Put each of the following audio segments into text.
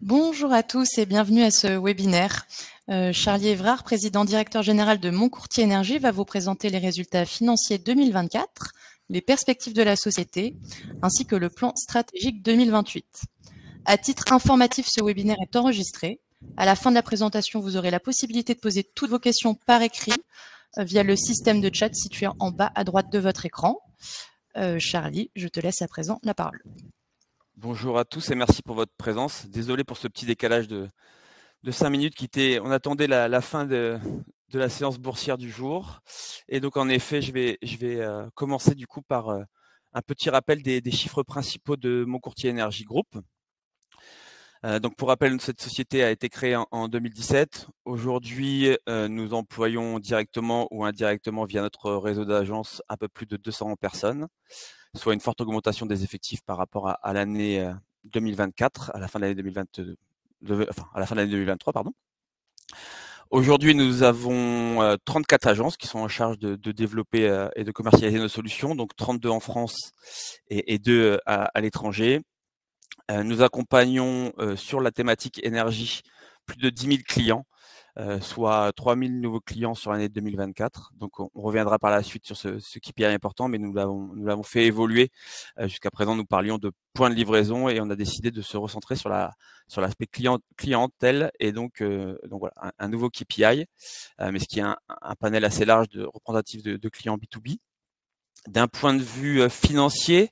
Bonjour à tous et bienvenue à ce webinaire. Charlie Évrard, président directeur général de Mon Courtier Énergie, va vous présenter les résultats financiers 2024, les perspectives de la société, ainsi que le plan stratégique 2028. À titre informatif, ce webinaire est enregistré. À la fin de la présentation, vous aurez la possibilité de poser toutes vos questions par écrit via le système de chat situé en bas à droite de votre écran. Charlie, je te laisse à présent la parole. Bonjour à tous et merci pour votre présence. Désolé pour ce petit décalage de 5 minutes on attendait la fin de la séance boursière du jour. Et donc en effet, je vais commencer du coup par un petit rappel des chiffres principaux de Mon Courtier Énergie Group. Donc pour rappel, cette société a été créée en 2017. Aujourd'hui, nous employons directement ou indirectement via notre réseau d'agences un peu plus de 200 personnes, soit une forte augmentation des effectifs par rapport à l'année 2024, à la fin de l'année 2023, pardon. Aujourd'hui, nous avons 34 agences qui sont en charge de développer et de commercialiser nos solutions, donc 32 en France et 2 à l'étranger. Nous accompagnons sur la thématique énergie plus de 10 000 clients, soit 3 000 nouveaux clients sur l'année 2024. Donc on reviendra par la suite sur ce KPI important, mais nous l'avons fait évoluer. Jusqu'à présent, nous parlions de points de livraison et on a décidé de se recentrer sur l'aspect clientèle et donc voilà, un nouveau KPI, mais ce qui est un panel assez large représentatif de clients B2B. D'un point de vue financier,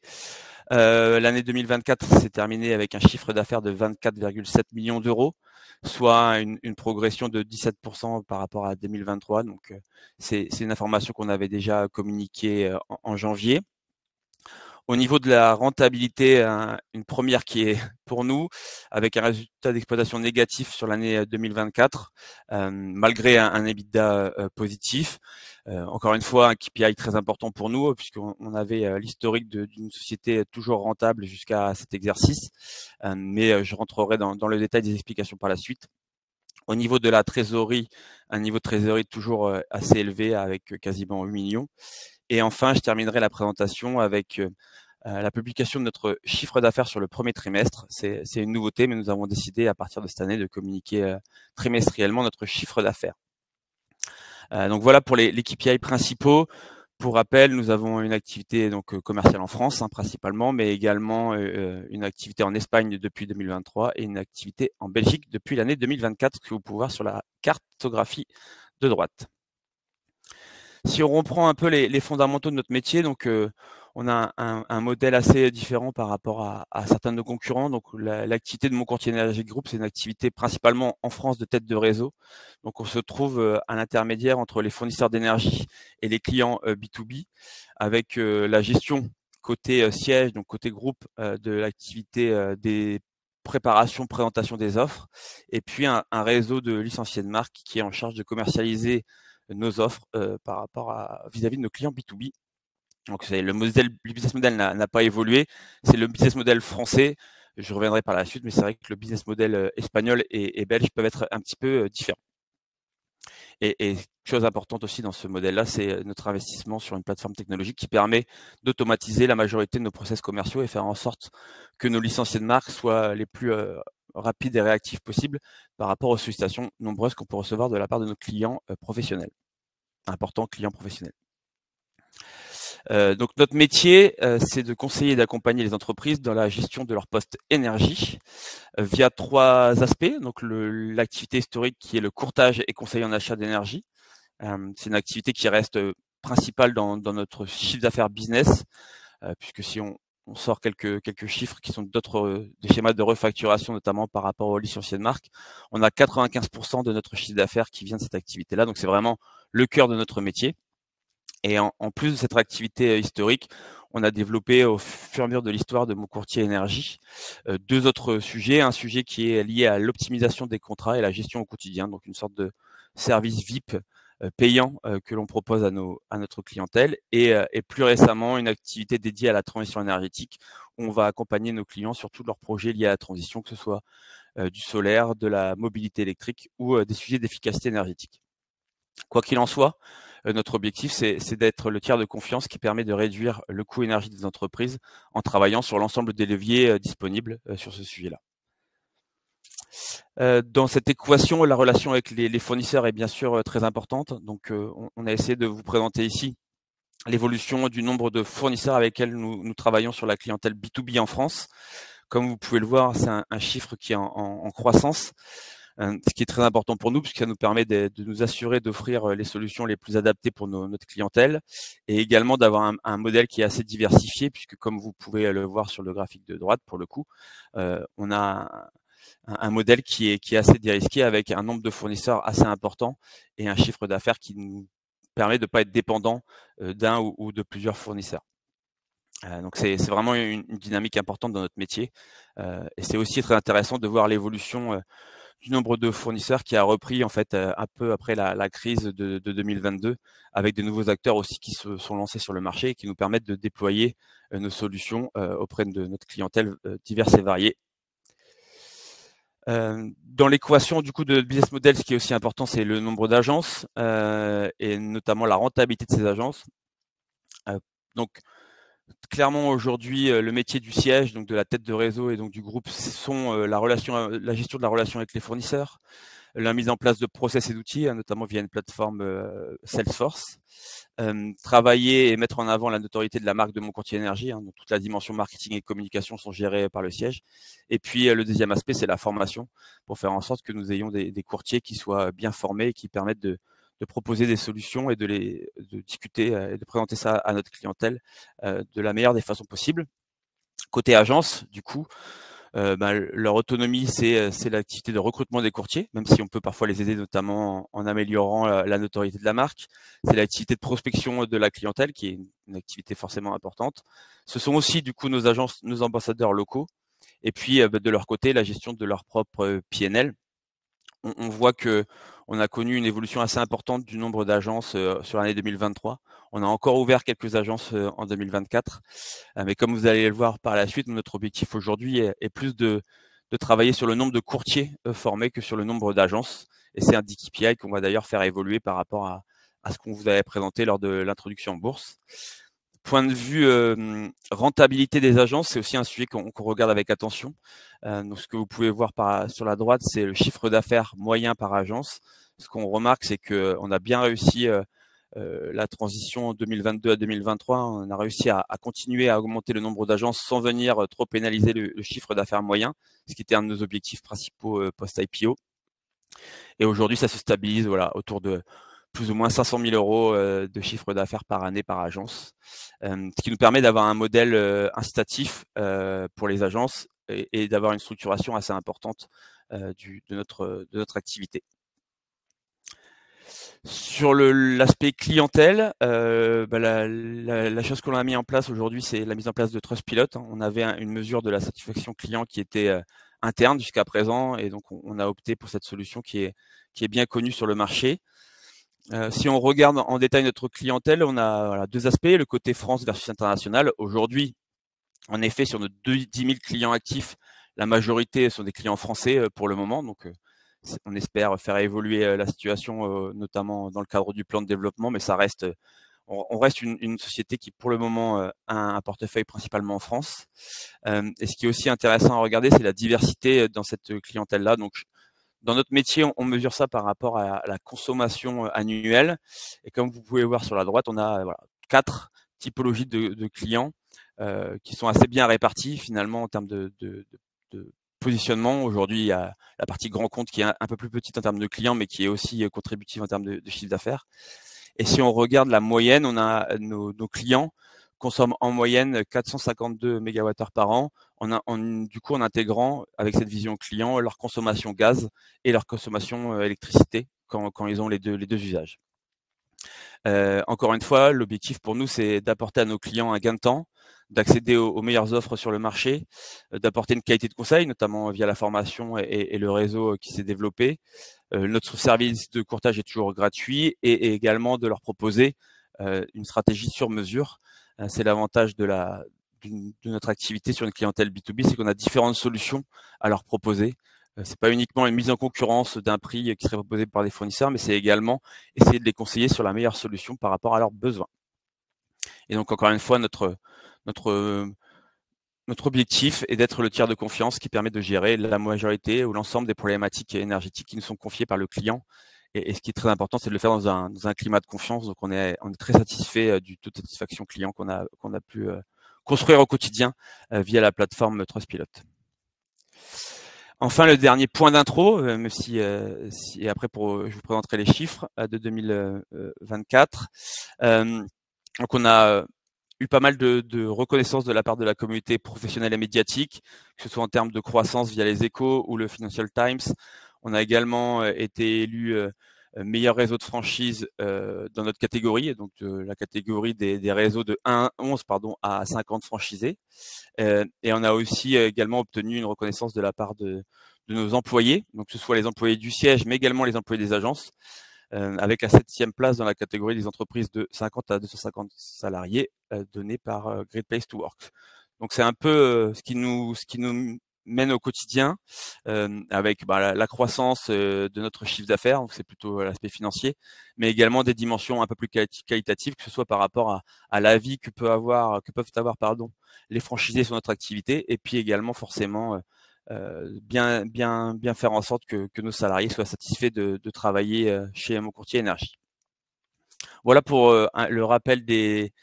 l'année 2024 s'est terminée avec un chiffre d'affaires de 24,7 millions d'euros, soit une progression de 17% par rapport à 2023. Donc, c'est une information qu'on avait déjà communiquée en janvier. Au niveau de la rentabilité, une première qui est pour nous, avec un résultat d'exploitation négatif sur l'année 2024, malgré un EBITDA positif. Encore une fois, un KPI très important pour nous, puisqu'on avait l'historique d'une société toujours rentable jusqu'à cet exercice. Mais je rentrerai dans le détail des explications par la suite. Au niveau de la trésorerie, un niveau de trésorerie toujours assez élevé, avec quasiment 8 millions. Et enfin, je terminerai la présentation avec la publication de notre chiffre d'affaires sur le premier trimestre. C'est une nouveauté, mais nous avons décidé à partir de cette année de communiquer trimestriellement notre chiffre d'affaires. Donc voilà pour les KPI principaux. Pour rappel, nous avons une activité donc commerciale en France principalement, mais également une activité en Espagne depuis 2023 et une activité en Belgique depuis l'année 2024, que vous pouvez voir sur la cartographie de droite. Si on reprend un peu les fondamentaux de notre métier, donc on a un modèle assez différent par rapport à certains de nos concurrents. Donc l'activité de Mon Courtier Énergie Group, c'est une activité principalement en France de tête de réseau. Donc on se trouve à l'intermédiaire entre les fournisseurs d'énergie et les clients B2B, avec la gestion côté siège, donc côté groupe de l'activité des préparation, présentation des offres, et puis un réseau de licenciés de marque qui est en charge de commercialiser nos offres par rapport vis-à-vis de nos clients B2B. Donc le business model n'a pas évolué, c'est le business model français. Je reviendrai par la suite, mais c'est vrai que le business model espagnol et belge peuvent être un petit peu différents. Et chose importante aussi dans ce modèle-là, c'est notre investissement sur une plateforme technologique qui permet d'automatiser la majorité de nos process commerciaux et faire en sorte que nos licenciés de marque soient les plus rapides et réactifs possibles par rapport aux sollicitations nombreuses qu'on peut recevoir de la part de nos clients professionnels, importants clients professionnels. Donc notre métier, c'est de conseiller et d'accompagner les entreprises dans la gestion de leur poste énergie via 3 aspects. Donc l'activité historique qui est le courtage et conseil en achat d'énergie. C'est une activité qui reste principale dans notre chiffre d'affaires business, puisque si on sort quelques chiffres qui sont des schémas de refacturation, notamment par rapport aux licenciés de marque, on a 95% de notre chiffre d'affaires qui vient de cette activité-là. Donc c'est vraiment le cœur de notre métier. Et en plus de cette activité historique, on a développé au fur et à mesure de l'histoire de Mon Courtier Énergie 2 autres sujets. Un sujet qui est lié à l'optimisation des contrats et la gestion au quotidien, donc une sorte de service VIP payant que l'on propose à notre clientèle, et plus récemment une activité dédiée à la transition énergétique où on va accompagner nos clients sur tous leurs projets liés à la transition, que ce soit du solaire, de la mobilité électrique ou des sujets d'efficacité énergétique. Quoi qu'il en soit, notre objectif, c'est d'être le tiers de confiance qui permet de réduire le coût énergie des entreprises en travaillant sur l'ensemble des leviers disponibles sur ce sujet-là. Dans cette équation, la relation avec les fournisseurs est bien sûr très importante. Donc, on a essayé de vous présenter ici l'évolution du nombre de fournisseurs avec lesquels nous travaillons sur la clientèle B2B en France. Comme vous pouvez le voir, c'est un chiffre qui est en croissance, ce qui est très important pour nous, puisque ça nous permet de nous assurer d'offrir les solutions les plus adaptées pour notre clientèle, et également d'avoir un modèle qui est assez diversifié, puisque comme vous pouvez le voir sur le graphique de droite, pour le coup, on a un modèle qui est assez dérisqué, avec un nombre de fournisseurs assez important et un chiffre d'affaires qui nous permet de ne pas être dépendant d'un ou de plusieurs fournisseurs. Donc c'est vraiment une dynamique importante dans notre métier, et c'est aussi très intéressant de voir l'évolution du nombre de fournisseurs qui a repris en fait un peu après la crise de 2022, avec de nouveaux acteurs aussi qui se sont lancés sur le marché et qui nous permettent de déployer nos solutions auprès de notre clientèle diverse et variée. Dans l'équation du coup de business model, ce qui est aussi important, c'est le nombre d'agences et notamment la rentabilité de ces agences. Donc clairement aujourd'hui, le métier du siège, donc de la tête de réseau et donc du groupe, sont la gestion de la relation avec les fournisseurs, la mise en place de process et d'outils, notamment via une plateforme Salesforce. Travailler et mettre en avant la notoriété de la marque de Mon Courtier Énergie, donc toute la dimension marketing et communication sont gérées par le siège. Et puis le deuxième aspect, c'est la formation, pour faire en sorte que nous ayons des courtiers qui soient bien formés et qui permettent de proposer des solutions et de discuter et de présenter ça à notre clientèle de la meilleure des façons possibles. Côté agence, du coup, leur autonomie, c'est l'activité de recrutement des courtiers, même si on peut parfois les aider, notamment en améliorant la notoriété de la marque. C'est l'activité de prospection de la clientèle, qui est une activité forcément importante. Ce sont aussi, du coup, nos agences, nos ambassadeurs locaux. Et puis, de leur côté, la gestion de leur propre PNL. On voit qu'on a connu une évolution assez importante du nombre d'agences sur l'année 2023. On a encore ouvert quelques agences en 2024. Mais comme vous allez le voir par la suite, notre objectif aujourd'hui est plus de travailler sur le nombre de courtiers formés que sur le nombre d'agences. Et c'est un KPI qu'on va d'ailleurs faire évoluer par rapport à ce qu'on vous avait présenté lors de l'introduction en bourse. Point de vue rentabilité des agences, c'est aussi un sujet qu'on regarde avec attention. Donc, ce que vous pouvez voir sur la droite, c'est le chiffre d'affaires moyen par agence. Ce qu'on remarque, c'est qu'on a bien réussi la transition 2022 à 2023. On a réussi à continuer à augmenter le nombre d'agences sans venir trop pénaliser le chiffre d'affaires moyen, ce qui était un de nos objectifs principaux post-IPO. Et aujourd'hui, ça se stabilise autour de plus ou moins 500 000 euros de chiffre d'affaires par année par agence, ce qui nous permet d'avoir un modèle incitatif pour les agences et d'avoir une structuration assez importante de notre activité. Sur l'aspect clientèle, la chose qu'on a mis en place aujourd'hui, c'est la mise en place de Trustpilot. On avait une mesure de la satisfaction client qui était interne jusqu'à présent, et donc on a opté pour cette solution qui est bien connue sur le marché. Si on regarde en détail notre clientèle, on a deux aspects, le côté France versus international. Aujourd'hui, en effet, sur nos 10 000 clients actifs, la majorité sont des clients français pour le moment. Donc, on espère faire évoluer la situation, notamment dans le cadre du plan de développement, mais on reste une société qui, pour le moment, a un portefeuille principalement en France. Et ce qui est aussi intéressant à regarder, c'est la diversité dans cette clientèle-là. Donc, dans notre métier, on mesure ça par rapport à la consommation annuelle. Et comme vous pouvez voir sur la droite, on a 4 typologies de clients qui sont assez bien répartis finalement en termes de positionnement. Aujourd'hui, il y a la partie grand compte qui est un peu plus petite en termes de clients, mais qui est aussi contributive en termes de chiffre d'affaires. Et si on regarde la moyenne, on a nos clients consomment en moyenne 452 MWh par an, du coup en intégrant avec cette vision client leur consommation gaz et leur consommation électricité quand ils ont les deux usages. Encore une fois, l'objectif pour nous, c'est d'apporter à nos clients un gain de temps, d'accéder aux meilleures offres sur le marché, d'apporter une qualité de conseil, notamment via la formation et le réseau qui s'est développé. Notre service de courtage est toujours gratuit et également de leur proposer une stratégie sur mesure. C'est l'avantage de notre activité sur une clientèle B2B, c'est qu'on a différentes solutions à leur proposer. C'est pas uniquement une mise en concurrence d'un prix qui serait proposé par des fournisseurs, mais c'est également essayer de les conseiller sur la meilleure solution par rapport à leurs besoins. Et donc, encore une fois, notre notre objectif est d'être le tiers de confiance qui permet de gérer la majorité ou l'ensemble des problématiques énergétiques qui nous sont confiées par le client. Et ce qui est très important, c'est de le faire dans un climat de confiance. Donc, on est très satisfait du taux de satisfaction client qu'on a pu construire au quotidien via la plateforme Trustpilot. Enfin, le dernier point d'intro, même si après je vous présenterai les chiffres de 2024. Donc, on a eu pas mal de reconnaissance de la part de la communauté professionnelle et médiatique, que ce soit en termes de croissance via les Échos ou le Financial Times. On a également été élu meilleur réseau de franchise dans notre catégorie, donc la catégorie des réseaux de 11 à 50 franchisés. Et on a aussi également obtenu une reconnaissance de la part de nos employés, donc que ce soit les employés du siège, mais également les employés des agences, avec la 7e place dans la catégorie des entreprises de 50 à 250 salariés donnée par Great Place to Work. Donc c'est un peu ce qui nous mène au quotidien avec la croissance de notre chiffre d'affaires, donc c'est plutôt l'aspect financier, mais également des dimensions un peu plus qualitatives, que ce soit par rapport à l'avis que peuvent avoir les franchisés sur notre activité, et puis également forcément bien faire en sorte que nos salariés soient satisfaits de travailler chez Mon Courtier Énergie. Voilà pour le rappel des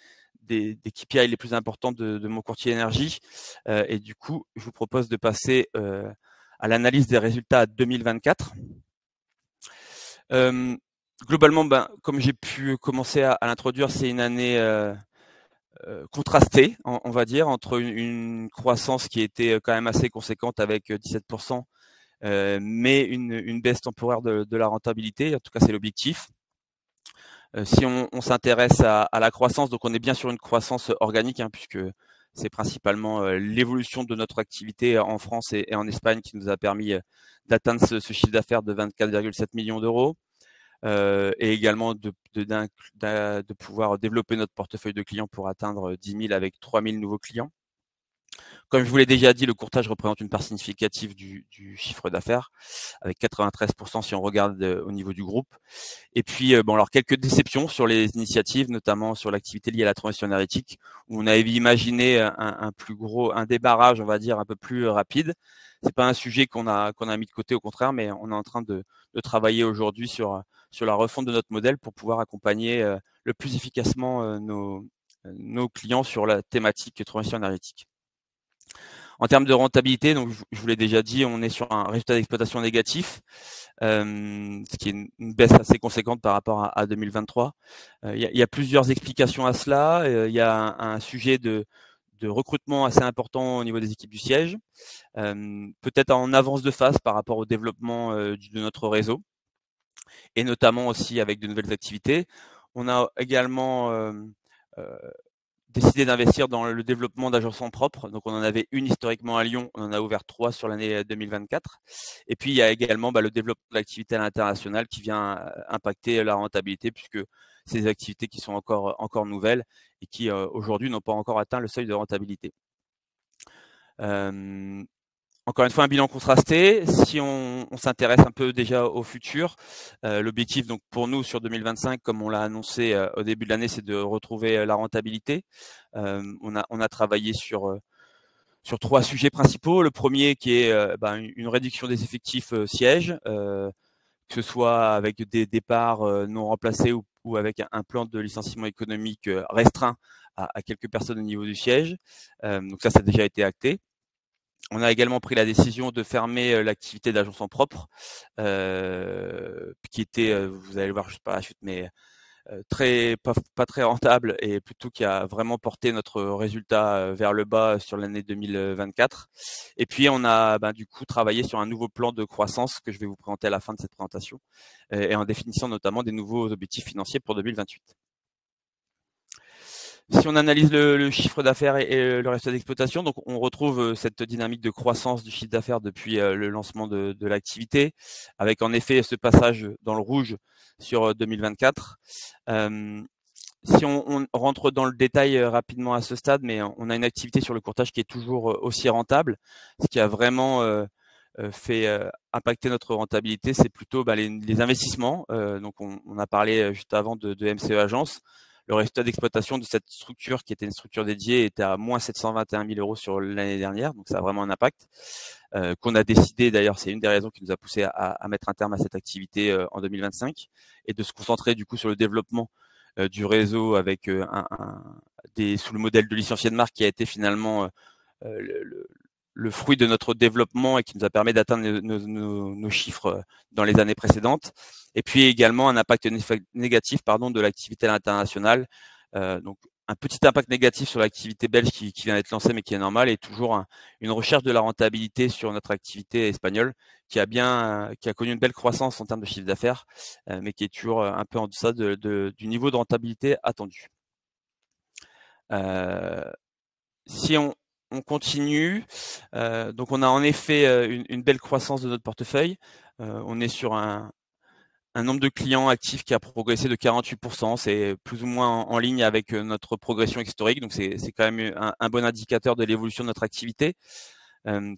KPI les plus importants de Mon Courtier Énergie. Et du coup, je vous propose de passer à l'analyse des résultats 2024. Globalement, comme j'ai pu commencer à l'introduire, c'est une année contrastée, on va dire, entre une croissance qui était quand même assez conséquente avec 17%, mais une baisse temporaire de la rentabilité. En tout cas, c'est l'objectif. Si on s'intéresse à la croissance, donc on est bien sur une croissance organique, puisque c'est principalement l'évolution de notre activité en France et en Espagne qui nous a permis d'atteindre ce chiffre d'affaires de 24,7 millions d'euros, et également de pouvoir développer notre portefeuille de clients pour atteindre 10 000 avec 3 000 nouveaux clients. Comme je vous l'ai déjà dit, le courtage représente une part significative du chiffre d'affaires, avec 93% si on regarde au niveau du groupe. Et puis, alors quelques déceptions sur les initiatives, notamment sur l'activité liée à la transition énergétique, où on avait imaginé un démarrage, on va dire, un peu plus rapide. C'est pas un sujet qu'on a mis de côté, au contraire, mais on est en train de travailler aujourd'hui sur la refonte de notre modèle pour pouvoir accompagner le plus efficacement nos clients sur la thématique transition énergétique. En termes de rentabilité, donc je vous l'ai déjà dit, on est sur un résultat d'exploitation négatif, ce qui est une baisse assez conséquente par rapport à 2023. Il y a plusieurs explications à cela. Il y a un sujet de recrutement assez important au niveau des équipes du siège, peut-être en avance de phase par rapport au développement de notre réseau, et notamment aussi avec de nouvelles activités. On a également décidé d'investir dans le développement d'agences en propre. Donc, on en avait une historiquement à Lyon, on en a ouvert 3 sur l'année 2024. Et puis, il y a également le développement de l'activité à l'international qui vient impacter la rentabilité, puisque c'est des activités qui sont encore nouvelles et qui, aujourd'hui, n'ont pas encore atteint le seuil de rentabilité. Encore une fois, un bilan contrasté. Si on s'intéresse un peu déjà au futur, l'objectif donc pour nous sur 2025, comme on l'a annoncé au début de l'année, c'est de retrouver la rentabilité. On a travaillé sur 3 sujets principaux. Le premier qui est une réduction des effectifs sièges, que ce soit avec des départs non remplacés ou avec un plan de licenciement économique restreint à quelques personnes au niveau du siège. Donc ça a déjà été acté. On a également pris la décision de fermer l'activité d'agence en propre, qui était, vous allez le voir juste par la suite, mais pas très rentable, et plutôt qui a vraiment porté notre résultat vers le bas sur l'année 2024. Et puis on a du coup travaillé sur un nouveau plan de croissance que je vais vous présenter à la fin de cette présentation, et en définissant notamment des nouveaux objectifs financiers pour 2028. Si on analyse le chiffre d'affaires et le résultat d'exploitation, donc on retrouve cette dynamique de croissance du chiffre d'affaires depuis le lancement de l'activité, avec en effet ce passage dans le rouge sur 2024. Si on rentre dans le détail rapidement à ce stade, mais on a une activité sur le courtage qui est toujours aussi rentable. Ce qui a vraiment fait impacter notre rentabilité, c'est plutôt les investissements. Donc on a parlé juste avant de MCE Agence. le résultat d'exploitation de cette structure, qui était une structure dédiée, était à moins 721 000 € sur l'année dernière. Donc, ça a vraiment un impact qu'on a décidé, d'ailleurs, c'est une des raisons qui nous a poussé à mettre un terme à cette activité en 2025 et de se concentrer du coup sur le développement du réseau avec sous le modèle de licencié de marque qui a été finalement le fruit de notre développement et qui nous a permis d'atteindre nos chiffres dans les années précédentes. Et puis également un impact négatif de l'activité à l'international. Donc un petit impact négatif sur l'activité belge qui vient d'être lancée mais qui est normal, et toujours une recherche de la rentabilité sur notre activité espagnole qui a connu une belle croissance en termes de chiffre d'affaires, mais qui est toujours un peu en deçà du niveau de rentabilité attendu. Si on continue, donc on a en effet une belle croissance de notre portefeuille. On est sur un nombre de clients actifs qui a progressé de 48%. C'est plus ou moins en ligne avec notre progression historique. Donc, c'est quand même un bon indicateur de l'évolution de notre activité.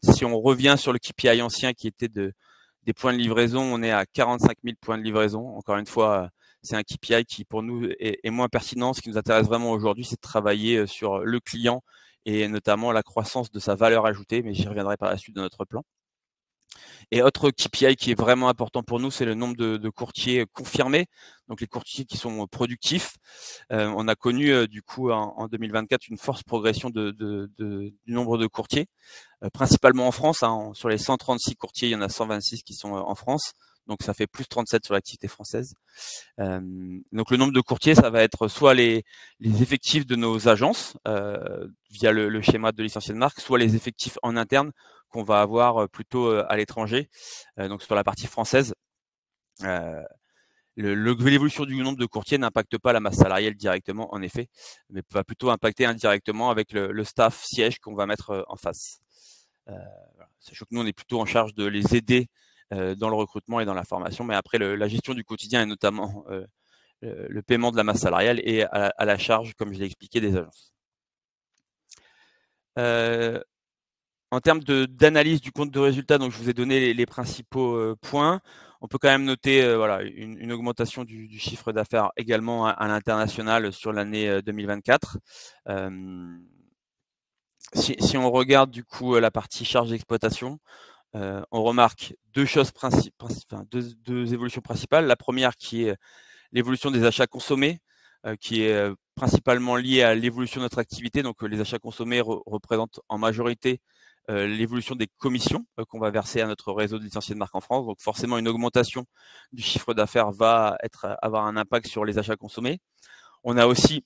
Si on revient sur le KPI ancien qui était des points de livraison, on est à 45 000 points de livraison. Encore une fois, c'est un KPI qui pour nous est moins pertinent. Ce qui nous intéresse vraiment aujourd'hui, c'est de travailler sur le client et notamment la croissance de sa valeur ajoutée, mais j'y reviendrai par la suite de notre plan. Et autre KPI qui est vraiment important pour nous, c'est le nombre de courtiers confirmés, donc les courtiers qui sont productifs. On a connu du coup en 2024 une forte progression du nombre de courtiers, principalement en France. Sur les 136 courtiers, il y en a 126 qui sont en France. Donc, ça fait plus 37 sur l'activité française. Donc, le nombre de courtiers, ça va être soit les effectifs de nos agences via le schéma de licencié de marque, soit les effectifs en interne qu'on va avoir plutôt à l'étranger. Donc, sur la partie française, l'évolution du nombre de courtiers n'impacte pas la masse salariale directement, en effet, mais va plutôt impacter indirectement avec le staff siège qu'on va mettre en face. Sachant que nous, on est plutôt en charge de les aider dans le recrutement et dans la formation, mais après la gestion du quotidien et notamment le paiement de la masse salariale est à la charge, comme je l'ai expliqué, des agences. En termes d'analyse du compte de résultat, donc je vous ai donné les principaux points. On peut quand même noter une augmentation du chiffre d'affaires également à l'international sur l'année 2024. Si on regarde du coup la partie charge d'exploitation, on remarque deux évolutions principales. La première qui est l'évolution des achats consommés, qui est principalement liée à l'évolution de notre activité. Donc les achats consommés représentent en majorité l'évolution des commissions qu'on va verser à notre réseau de licenciés de marque en France. Donc forcément, une augmentation du chiffre d'affaires va avoir un impact sur les achats consommés. On a aussi,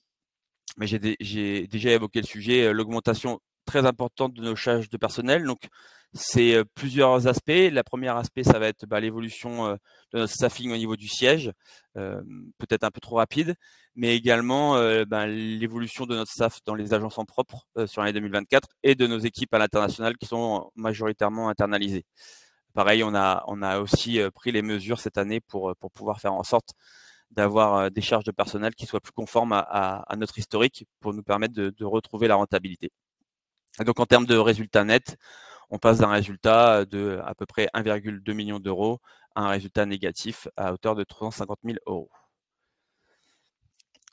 mais j'ai déjà évoqué le sujet, l'augmentation très importante de nos charges de personnel. Donc, c'est plusieurs aspects. Le premier aspect, ça va être l'évolution de notre staffing au niveau du siège, peut-être un peu trop rapide, mais également l'évolution de notre staff dans les agences en propre sur l'année 2024 et de nos équipes à l'international qui sont majoritairement internalisées. Pareil, on a aussi pris les mesures cette année pour pouvoir faire en sorte d'avoir des charges de personnel qui soient plus conformes à notre historique pour nous permettre de retrouver la rentabilité. Et donc, en termes de résultat net, on passe d'un résultat de à peu près 1,2 million d'euros à un résultat négatif à hauteur de 350 000 €.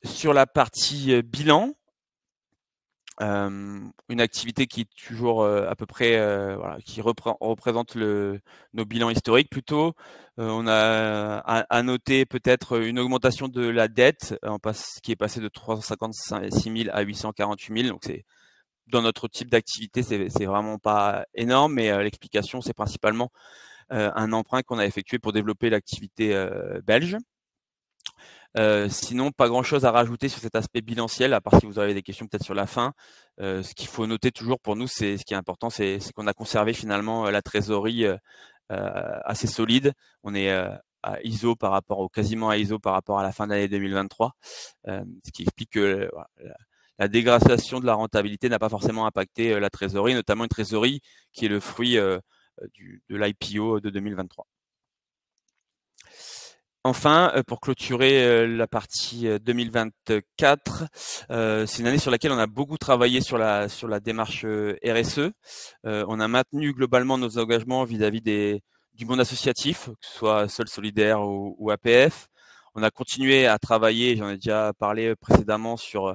Sur la partie bilan, une activité qui est toujours à peu près qui représente nos bilans historiques plutôt. On a à noter peut-être une augmentation de la dette qui est passée de 356 000 à 848 000. Donc c'est dans notre type d'activité, c'est vraiment pas énorme, mais l'explication, c'est principalement un emprunt qu'on a effectué pour développer l'activité belge. Sinon, pas grand-chose à rajouter sur cet aspect bilanciel, à part si vous avez des questions peut-être sur la fin. Ce qu'il faut noter toujours pour nous, ce qui est important, c'est qu'on a conservé finalement la trésorerie assez solide. On est à ISO quasiment à ISO par rapport à la fin de l'année 2023, ce qui explique que la dégradation de la rentabilité n'a pas forcément impacté la trésorerie, notamment une trésorerie qui est le fruit de l'IPO de 2023. Enfin, pour clôturer la partie 2024, c'est une année sur laquelle on a beaucoup travaillé sur la démarche RSE. On a maintenu globalement nos engagements vis-à-vis du monde associatif, que ce soit Sol Solidaire ou APF. On a continué à travailler, j'en ai déjà parlé précédemment, sur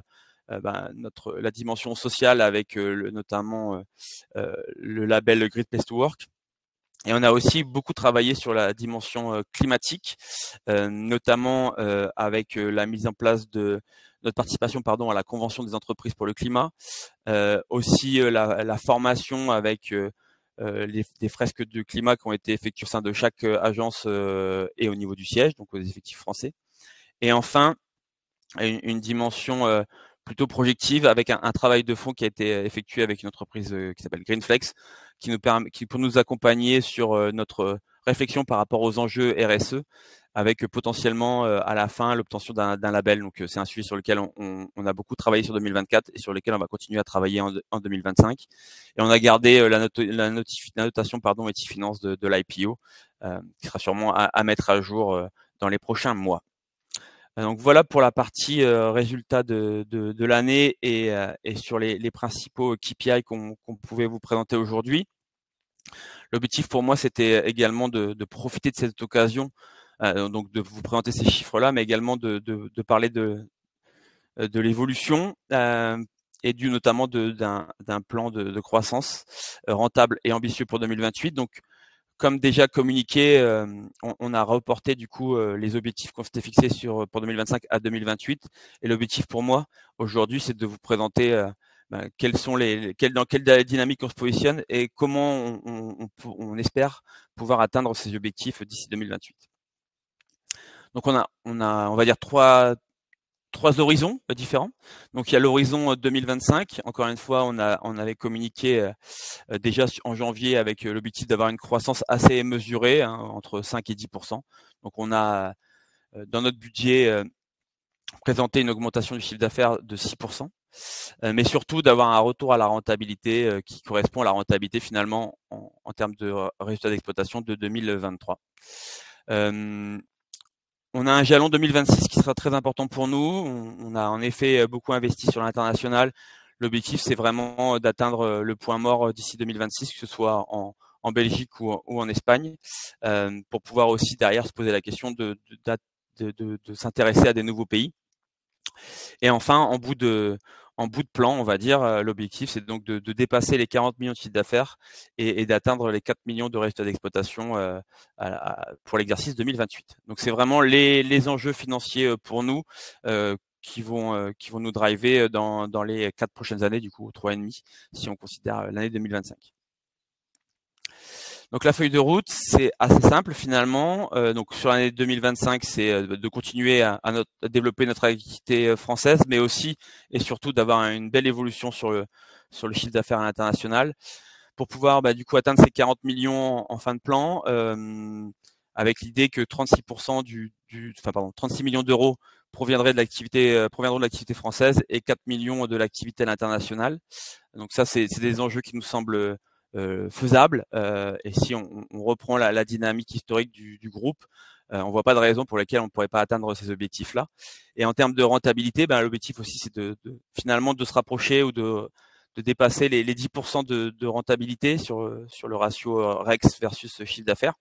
la dimension sociale avec notamment le label Great Place to Work. Et on a aussi beaucoup travaillé sur la dimension climatique, notamment avec la mise en place de notre participation à la Convention des entreprises pour le climat, aussi la formation avec des fresques de climat qui ont été effectuées au sein de chaque agence et au niveau du siège, donc aux effectifs français. Et enfin, une dimension plutôt projective avec un travail de fond qui a été effectué avec une entreprise qui s'appelle Greenflex, qui pour nous accompagner sur notre réflexion par rapport aux enjeux RSE, avec potentiellement à la fin l'obtention d'un label. Donc c'est un sujet sur lequel on a beaucoup travaillé sur 2024 et sur lequel on va continuer à travailler en 2025. Et on a gardé la notation Etifinance de l'IPO, qui sera sûrement à mettre à jour dans les prochains mois. Donc voilà pour la partie résultats de l'année et sur les principaux KPI qu'on pouvait vous présenter aujourd'hui. L'objectif pour moi, c'était également de profiter de cette occasion, donc de vous présenter ces chiffres-là, mais également de parler de l'évolution et notamment d'un plan de croissance rentable et ambitieux pour 2028. Donc, comme déjà communiqué, on a reporté du coup les objectifs qu'on s'était fixés pour 2025 à 2028. Et l'objectif pour moi aujourd'hui, c'est de vous présenter dans quelle dynamique on se positionne et comment on espère pouvoir atteindre ces objectifs d'ici 2028. Donc on va dire trois horizons différents. Donc il y a l'horizon 2025. Encore une fois, on avait communiqué déjà en janvier avec l'objectif d'avoir une croissance assez mesurée, entre 5 et 10%. Donc on a dans notre budget présenté une augmentation du chiffre d'affaires de 6%, mais surtout d'avoir un retour à la rentabilité qui correspond à la rentabilité finalement en termes de résultats d'exploitation de 2023. On a un jalon 2026 qui sera très important pour nous. On a en effet beaucoup investi sur l'international. L'objectif, c'est vraiment d'atteindre le point mort d'ici 2026, que ce soit en Belgique ou en Espagne, pour pouvoir aussi derrière se poser la question de s'intéresser à des nouveaux pays. Et enfin, en bout de plan, on va dire, l'objectif, c'est donc de dépasser les 40 millions de chiffre d'affaires et d'atteindre les 4 millions de résultats d'exploitation pour l'exercice 2028. Donc, c'est vraiment les enjeux financiers pour nous qui vont nous driver dans les 4 prochaines années, du coup, 3,5, si on considère l'année 2025. Donc la feuille de route, c'est assez simple finalement. Donc sur l'année 2025, c'est de continuer à développer notre activité française, mais aussi et surtout d'avoir une belle évolution sur le chiffre d'affaires à l'international pour pouvoir du coup atteindre ces 40 millions en fin de plan, avec l'idée que 36% 36 millions d'euros proviendront de l'activité française et 4 millions de l'activité à l'international. Donc ça, c'est des enjeux qui nous semblent faisable, et si on reprend la dynamique historique du groupe, on voit pas de raison pour laquelle on ne pourrait pas atteindre ces objectifs-là. Et en termes de rentabilité, l'objectif aussi, c'est finalement de se rapprocher ou de dépasser les 10% de rentabilité sur le ratio REX versus chiffre d'affaires.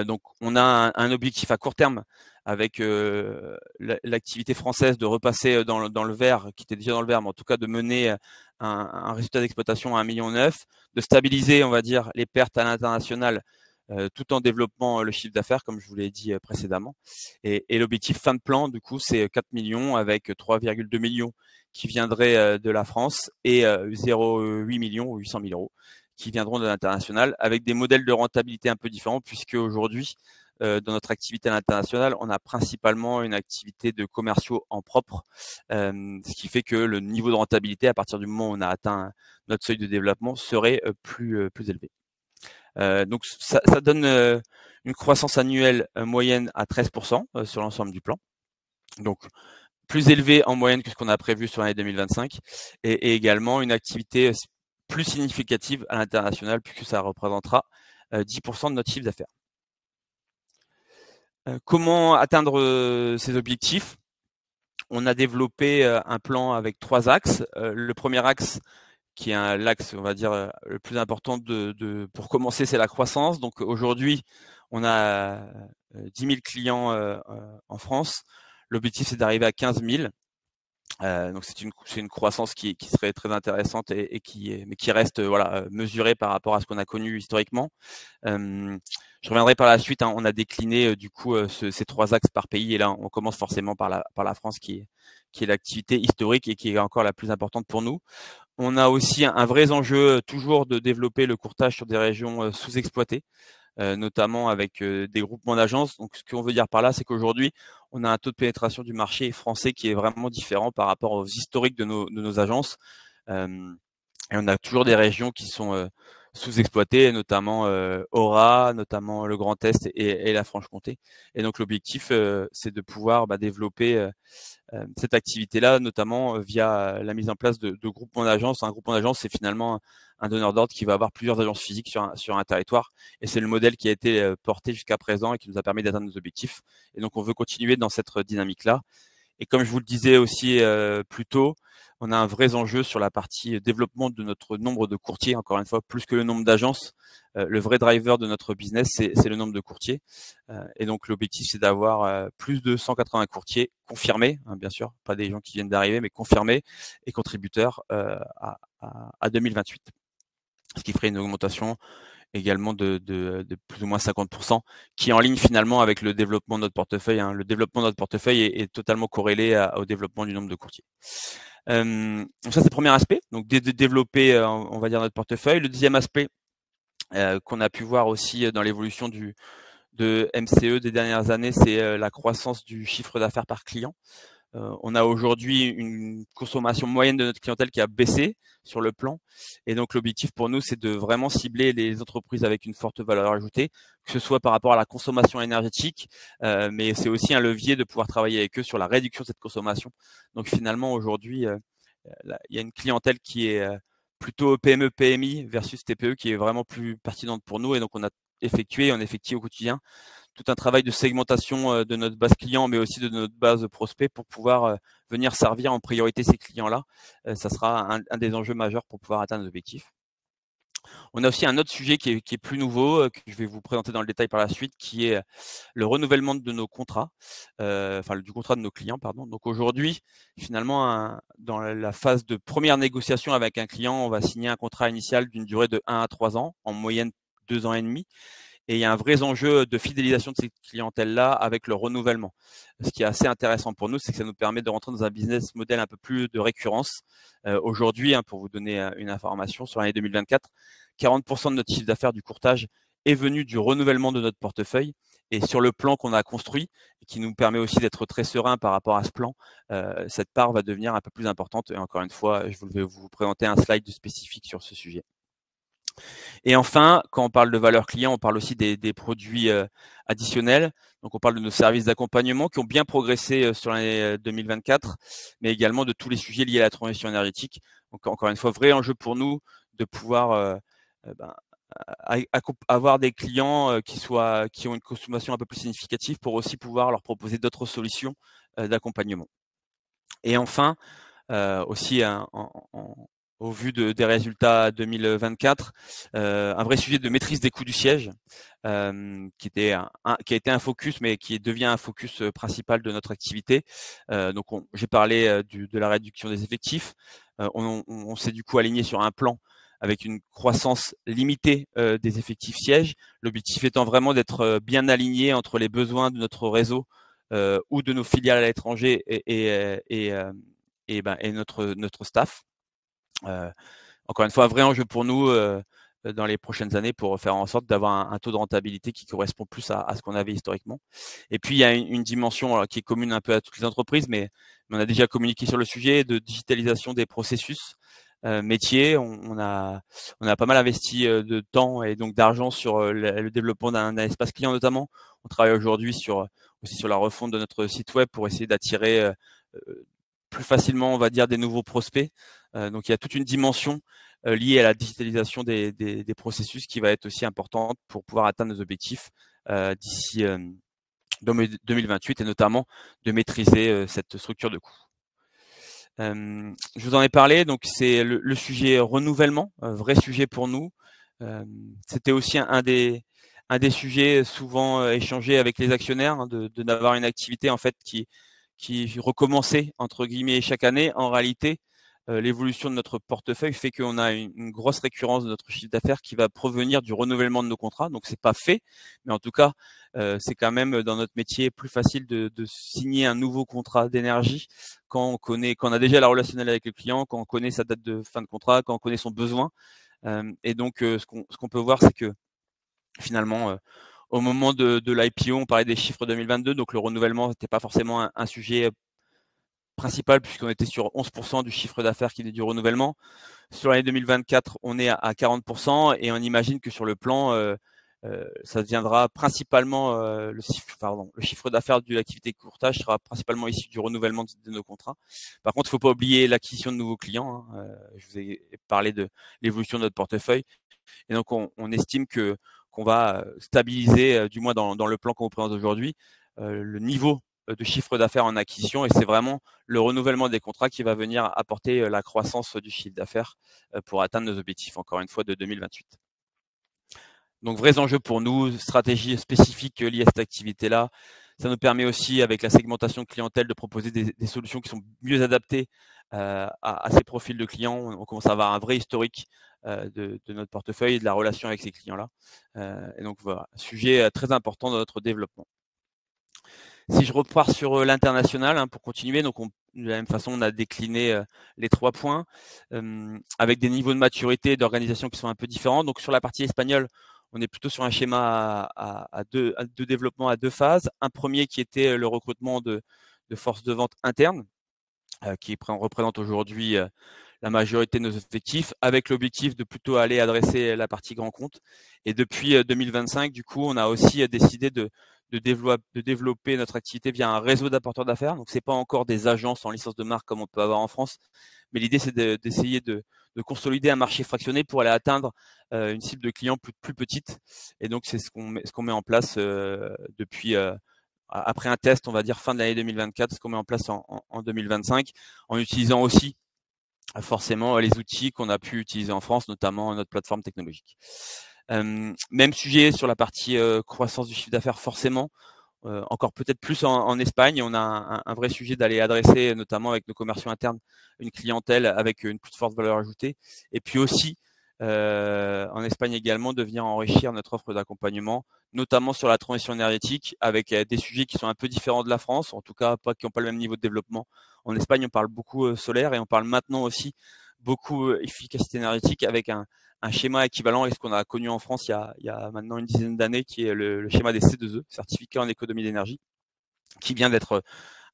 Donc on a un objectif à court terme avec l'activité française de repasser dans le vert, qui était déjà dans le vert, mais en tout cas de mener un résultat d'exploitation à 1,9 million, de stabiliser, on va dire, les pertes à l'international tout en développant le chiffre d'affaires, comme je vous l'ai dit précédemment. Et l'objectif fin de plan, du coup, c'est 4 millions avec 3,2 millions qui viendraient de la France et 0,8 millions ou 800 000 euros qui viendront de l'international, avec des modèles de rentabilité un peu différents, puisque aujourd'hui, dans notre activité à l'international, on a principalement une activité de commerciaux en propre, ce qui fait que le niveau de rentabilité, à partir du moment où on a atteint notre seuil de développement, serait plus élevé. Donc ça donne une croissance annuelle moyenne à 13% sur l'ensemble du plan. Donc plus élevé en moyenne que ce qu'on a prévu sur l'année 2025, et également une activité plus significative à l'international, puisque ça représentera 10% de notre chiffre d'affaires. Comment atteindre ces objectifs? On a développé un plan avec 3 axes. Le premier axe, qui est l'axe, on va dire, le plus important pour commencer, c'est la croissance. Donc aujourd'hui, On a 10 000 clients en France. L'objectif, c'est d'arriver à 15 000. Donc c'est une croissance qui serait très intéressante mais qui reste mesurée par rapport à ce qu'on a connu historiquement. Je reviendrai par la suite. On a décliné du coup ces 3 axes par pays, et là on commence forcément par la France qui est l'activité historique et qui est encore la plus importante pour nous. On a aussi un vrai enjeu toujours de développer le courtage sur des régions sous-exploitées, notamment avec des groupements d'agences. Donc ce qu'on veut dire par là, c'est qu'aujourd'hui, on a un taux de pénétration du marché français qui est vraiment différent par rapport aux historiques de nos agences. Et on a toujours des régions qui sont sous-exploitées, notamment Aura, notamment le Grand Est et la Franche-Comté. Et donc l'objectif, c'est de pouvoir développer cette activité-là, notamment via la mise en place de groupements d'agences. Un groupement d'agences, c'est finalement un donneur d'ordre qui va avoir plusieurs agences physiques sur un territoire. Et c'est le modèle qui a été porté jusqu'à présent et qui nous a permis d'atteindre nos objectifs. Et donc, on veut continuer dans cette dynamique-là. Et comme je vous le disais aussi plus tôt, on a un vrai enjeu sur la partie développement de notre nombre de courtiers, encore une fois, plus que le nombre d'agences. Le vrai driver de notre business, c'est le nombre de courtiers. Et donc, l'objectif, c'est d'avoir plus de 180 courtiers confirmés, hein, bien sûr, pas des gens qui viennent d'arriver, mais confirmés et contributeurs à 2028. Ce qui ferait une augmentation également de plus ou moins 50%, qui est en ligne finalement avec le développement de notre portefeuille. Hein. Le développement de notre portefeuille est totalement corrélé au développement du nombre de courtiers. Donc ça, c'est le premier aspect, donc développer, on va dire, notre portefeuille. Le deuxième aspect qu'on a pu voir aussi dans l'évolution de MCE des dernières années, c'est la croissance du chiffre d'affaires par client. On a aujourd'hui une consommation moyenne de notre clientèle qui a baissé sur le plan. Et donc, l'objectif pour nous, c'est de vraiment cibler les entreprises avec une forte valeur ajoutée, que ce soit par rapport à la consommation énergétique, mais c'est aussi un levier de pouvoir travailler avec eux sur la réduction de cette consommation. Donc, finalement, aujourd'hui, il y a une clientèle qui est plutôt PME, PMI versus TPE qui est vraiment plus pertinente pour nous. Et donc, on effectue au quotidien tout un travail de segmentation de notre base client, mais aussi de notre base prospect pour pouvoir venir servir en priorité ces clients-là. Ça sera un des enjeux majeurs pour pouvoir atteindre nos objectifs. On a aussi un autre sujet qui est plus nouveau, que je vais vous présenter dans le détail par la suite, qui est le de nos contrats, du contrat de nos clients, pardon. Donc aujourd'hui, finalement, dans la phase de première négociation avec un client, on va signer un contrat initial d'une durée de 1 à 3 ans, en moyenne 2 ans et demi. Et il y a un vrai enjeu de fidélisation de cette clientèle-là avec le renouvellement. Ce qui est assez intéressant pour nous, c'est que ça nous permet de rentrer dans un business model un peu plus de récurrence. Aujourd'hui, pour vous donner une information, sur l'année 2024, 40% de notre chiffre d'affaires du courtage est venu du renouvellement de notre portefeuille. Et sur le plan qu'on a construit, et qui nous permet aussi d'être très serein par rapport à ce plan, cette part va devenir un peu plus importante. Et encore une fois, je vais vous présenter un slide spécifique sur ce sujet. Et enfin, quand on parle de valeur client, on parle aussi des produits additionnels. Donc, on parle de nos services d'accompagnement qui ont bien progressé sur l'année 2024, mais également de tous les sujets liés à la transition énergétique. Donc, encore une fois, vrai enjeu pour nous de pouvoir avoir des clients qui ont une consommation un peu plus significative pour aussi pouvoir leur proposer d'autres solutions d'accompagnement. Et enfin, aussi au vu des résultats 2024, un vrai sujet de maîtrise des coûts du siège, qui a été un focus, mais qui devient un focus principal de notre activité. Donc, j'ai parlé de la réduction des effectifs. On s'est du coup aligné sur un plan avec une croissance limitée des effectifs sièges. L'objectif étant vraiment d'être bien aligné entre les besoins de notre réseau ou de nos filiales à l'étranger et notre staff. Encore une fois, un vrai enjeu pour nous dans les prochaines années pour faire en sorte d'avoir un taux de rentabilité qui correspond plus à ce qu'on avait historiquement. Et puis, il y a une dimension qui est commune un peu à toutes les entreprises, mais on a déjà communiqué sur le sujet de digitalisation des processus métiers. On a pas mal investi de temps et donc d'argent sur le développement d'un espace client notamment. On travaille aujourd'hui aussi sur la refonte de notre site web pour essayer d'attirer plus facilement, on va dire, des nouveaux prospects. Donc, il y a toute une dimension liée à la digitalisation des processus qui va être aussi importante pour pouvoir atteindre nos objectifs d'ici 2028 et notamment de maîtriser cette structure de coûts. Je vous en ai parlé, donc c'est le sujet renouvellement, un vrai sujet pour nous. C'était aussi un des un des sujets souvent échangés avec les actionnaires, hein, d'avoir une activité en fait qui recommençait entre guillemets chaque année. En réalité, l'évolution de notre portefeuille fait qu'on a une grosse récurrence de notre chiffre d'affaires qui va provenir du renouvellement de nos contrats. Donc c'est pas fait, mais en tout cas, c'est quand même dans notre métier plus facile de signer un nouveau contrat d'énergie quand on a déjà la relationnelle avec le client, quand on connaît sa date de fin de contrat, quand on connaît son besoin. Et donc ce qu'on peut voir, c'est que finalement, au moment de l'IPO, on parlait des chiffres 2022, donc le renouvellement n'était pas forcément un sujet principal puisqu'on était sur 11% du chiffre d'affaires qui est du renouvellement. Sur l'année 2024, on est à 40% et on imagine que sur le plan, ça deviendra principalement le chiffre d'affaires de l'activité courtage sera principalement issu du renouvellement de nos contrats. Par contre, il ne faut pas oublier l'acquisition de nouveaux clients. Hein. Je vous ai parlé de l'évolution de notre portefeuille. Et donc, on estime qu'on va stabiliser, du moins dans le plan qu'on vous présente aujourd'hui, le niveau de chiffre d'affaires en acquisition. Et c'est vraiment le renouvellement des contrats qui va venir apporter la croissance du chiffre d'affaires pour atteindre nos objectifs, encore une fois, de 2028. Donc, vrais enjeux pour nous, stratégie spécifique liée à cette activité-là. Ça nous permet aussi, avec la segmentation de clientèle, de proposer des solutions qui sont mieux adaptées à ces profils de clients. On commence à avoir un vrai historique de notre portefeuille et de la relation avec ces clients-là. Et donc, voilà, sujet très important dans notre développement. Si je repars sur l'international, hein, pour continuer, donc de la même façon, on a décliné les 3 points avec des niveaux de maturité et d'organisation qui sont un peu différents. Donc, sur la partie espagnole, on est plutôt sur un schéma de développement à 2 phases. Un premier qui était le recrutement de forces de vente internes, qui représente aujourd'hui la majorité de nos effectifs, avec l'objectif de plutôt aller adresser la partie grand compte. Et depuis 2025, du coup, on a aussi décidé de développer notre activité via un réseau d'apporteurs d'affaires. Donc, ce n'est pas encore des agences en licence de marque comme on peut avoir en France, mais l'idée, c'est d'essayer de consolider un marché fractionné pour aller atteindre une cible de clients plus petite. Et donc, c'est ce qu'on met en place depuis après un test, on va dire fin de l'année 2024, ce qu'on met en place en 2025, en utilisant aussi forcément les outils qu'on a pu utiliser en France, notamment notre plateforme technologique. Même sujet sur la partie croissance du chiffre d'affaires, forcément, encore peut-être plus en Espagne. On a un vrai sujet d'aller adresser, notamment avec nos commerciaux internes, une clientèle avec une plus forte valeur ajoutée. Et puis aussi, en Espagne également, de venir enrichir notre offre d'accompagnement, notamment sur la transition énergétique, avec des sujets qui sont un peu différents de la France, en tout cas qui n'ont pas le même niveau de développement. En Espagne, on parle beaucoup solaire et on parle maintenant aussi beaucoup efficacité énergétique avec un schéma équivalent à ce qu'on a connu en France il y a maintenant une dizaine d'années, qui est le schéma des C2E, certificats en économie d'énergie, qui vient d'être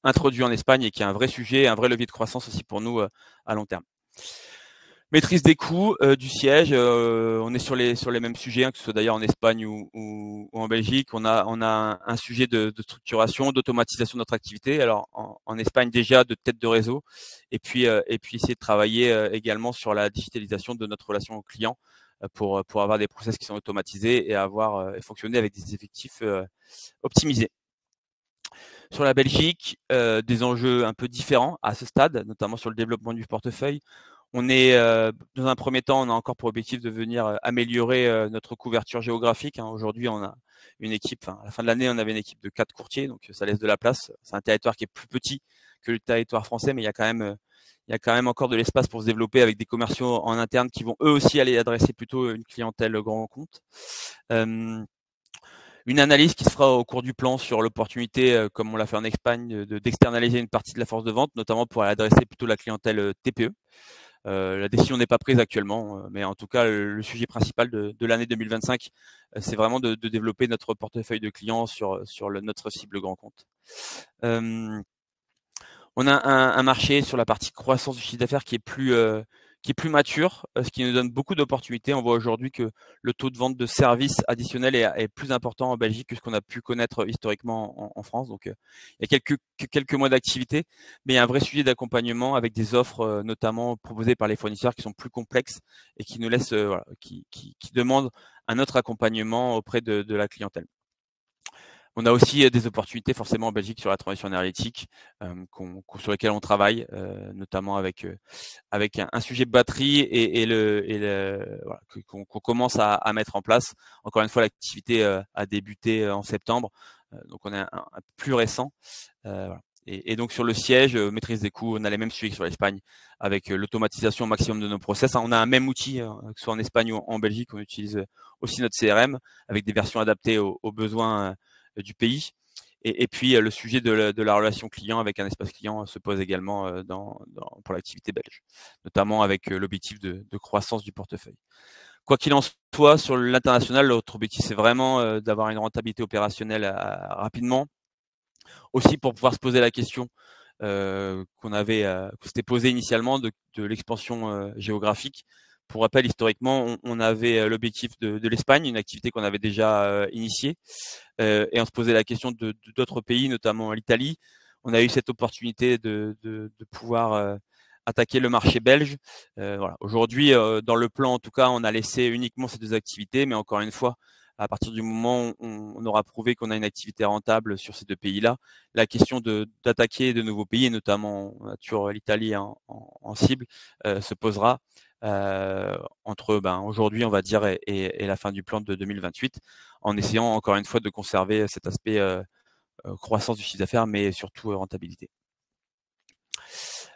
introduit en Espagne et qui est un vrai sujet, un vrai levier de croissance aussi pour nous à long terme. Maîtrise des coûts du siège, on est sur les mêmes sujets, hein, que ce soit d'ailleurs en Espagne ou en Belgique. On a un sujet de structuration, d'automatisation de notre activité. Alors en Espagne déjà de tête de réseau, et puis essayer de travailler également sur la digitalisation de notre relation client pour avoir des process qui sont automatisés et fonctionner avec des effectifs optimisés. Sur la Belgique, des enjeux un peu différents à ce stade, notamment sur le développement du portefeuille. On est, dans un premier temps, on a encore pour objectif de venir améliorer notre couverture géographique. Hein. Aujourd'hui, on a une équipe, à la fin de l'année, on avait une équipe de 4 courtiers, donc ça laisse de la place. C'est un territoire qui est plus petit que le territoire français, mais il y a quand même encore de l'espace pour se développer avec des commerciaux en interne qui vont eux aussi aller adresser plutôt une clientèle grand compte. Une analyse qui se fera au cours du plan sur l'opportunité, comme on l'a fait en Espagne, d'externaliser une partie de la force de vente, notamment pour aller adresser plutôt la clientèle TPE. La décision n'est pas prise actuellement, mais en tout cas, le sujet principal de l'année 2025, c'est vraiment de développer notre portefeuille de clients sur notre cible grand compte. On a un marché sur la partie croissance du chiffre d'affaires qui est plus mature, ce qui nous donne beaucoup d'opportunités. On voit aujourd'hui que le taux de vente de services additionnels est plus important en Belgique que ce qu'on a pu connaître historiquement en France. Donc, il y a quelques mois d'activité, mais il y a un vrai sujet d'accompagnement avec des offres notamment proposées par les fournisseurs qui sont plus complexes et qui nous laissent, qui demandent un autre accompagnement auprès de la clientèle. On a aussi des opportunités forcément en Belgique sur la transition énergétique sur lesquelles on travaille, notamment avec un sujet batterie voilà, qu'on commence à mettre en place. Encore une fois, l'activité a débuté en septembre, donc on est un plus récent. Voilà. Et donc sur le siège, maîtrise des coûts, on a les mêmes sujets que sur l'Espagne, avec l'automatisation au maximum de nos process. On a un même outil, que ce soit en Espagne ou en Belgique, on utilise aussi notre CRM, avec des versions adaptées aux besoins du pays. Et puis le sujet de la relation client avec un espace client se pose également pour l'activité belge, notamment avec l'objectif de croissance du portefeuille. Quoi qu'il en soit, sur l'international, notre objectif, c'est vraiment d'avoir une rentabilité opérationnelle rapidement, aussi pour pouvoir se poser la question qu'on s'était posée initialement de l'expansion géographique. Pour rappel, historiquement, on avait l'objectif de l'Espagne, une activité qu'on avait déjà initiée, et on se posait la question d'autres pays, notamment l'Italie. On a eu cette opportunité de pouvoir attaquer le marché belge. Voilà. Aujourd'hui, dans le plan, en tout cas, on a laissé uniquement ces deux activités, mais encore une fois, à partir du moment où on aura prouvé qu'on a une activité rentable sur ces deux pays-là, la question d'attaquer de nouveaux pays, et notamment sur l'Italie en cible, se posera entre aujourd'hui, on va dire, et la fin du plan de 2028, en essayant encore une fois de conserver cet aspect croissance du chiffre d'affaires, mais surtout rentabilité.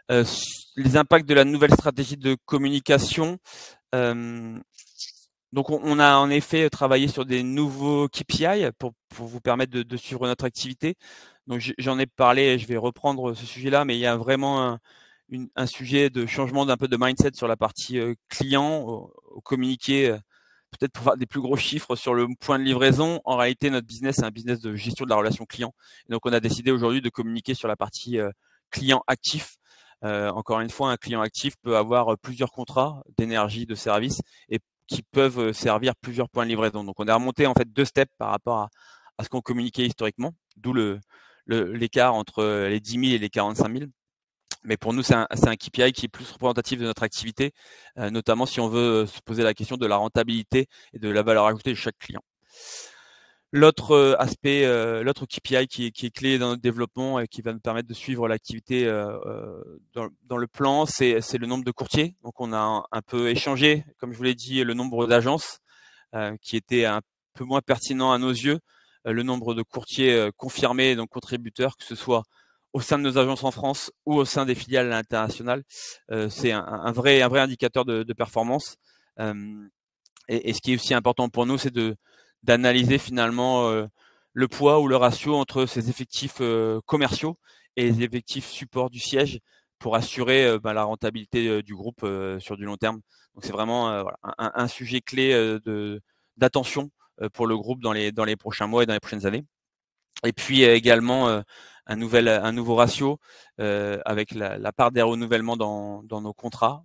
Les impacts de la nouvelle stratégie de communication. Donc, on a en effet travaillé sur des nouveaux KPI pour vous permettre de suivre notre activité. Donc, j'en ai parlé et je vais reprendre ce sujet-là, mais il y a vraiment un sujet de changement d'un peu de mindset sur la partie client, au communiquer, peut-être pour avoir des plus gros chiffres sur le point de livraison. En réalité, notre business, c'est un business de gestion de la relation client. Et donc, on a décidé aujourd'hui de communiquer sur la partie client actif. Encore une fois, un client actif peut avoir plusieurs contrats d'énergie, de service, et qui peuvent servir plusieurs points de livraison. Donc, on a remonté en fait 2 steps par rapport à ce qu'on communiquait historiquement, d'où l'écart entre les 10 000 et les 45 000. Mais pour nous, c'est un KPI qui est plus représentatif de notre activité, notamment si on veut se poser la question de la rentabilité et de la valeur ajoutée de chaque client. L'autre aspect, l'autre KPI qui est clé dans notre développement et qui va nous permettre de suivre l'activité dans le plan, c'est le nombre de courtiers. Donc, on a un peu échangé, comme je vous l'ai dit, le nombre d'agences qui était un peu moins pertinent à nos yeux, le nombre de courtiers confirmés, donc contributeurs, que ce soit au sein de nos agences en France ou au sein des filiales à l'international. C'est un vrai indicateur de performance. Et ce qui est aussi important pour nous, c'est d'analyser finalement le poids ou le ratio entre ces effectifs commerciaux et les effectifs support du siège pour assurer la rentabilité du groupe sur du long terme. Donc c'est vraiment voilà, un sujet clé d'attention pour le groupe dans les prochains mois et dans les prochaines années. Et puis également un nouveau ratio avec la part des renouvellements dans nos contrats,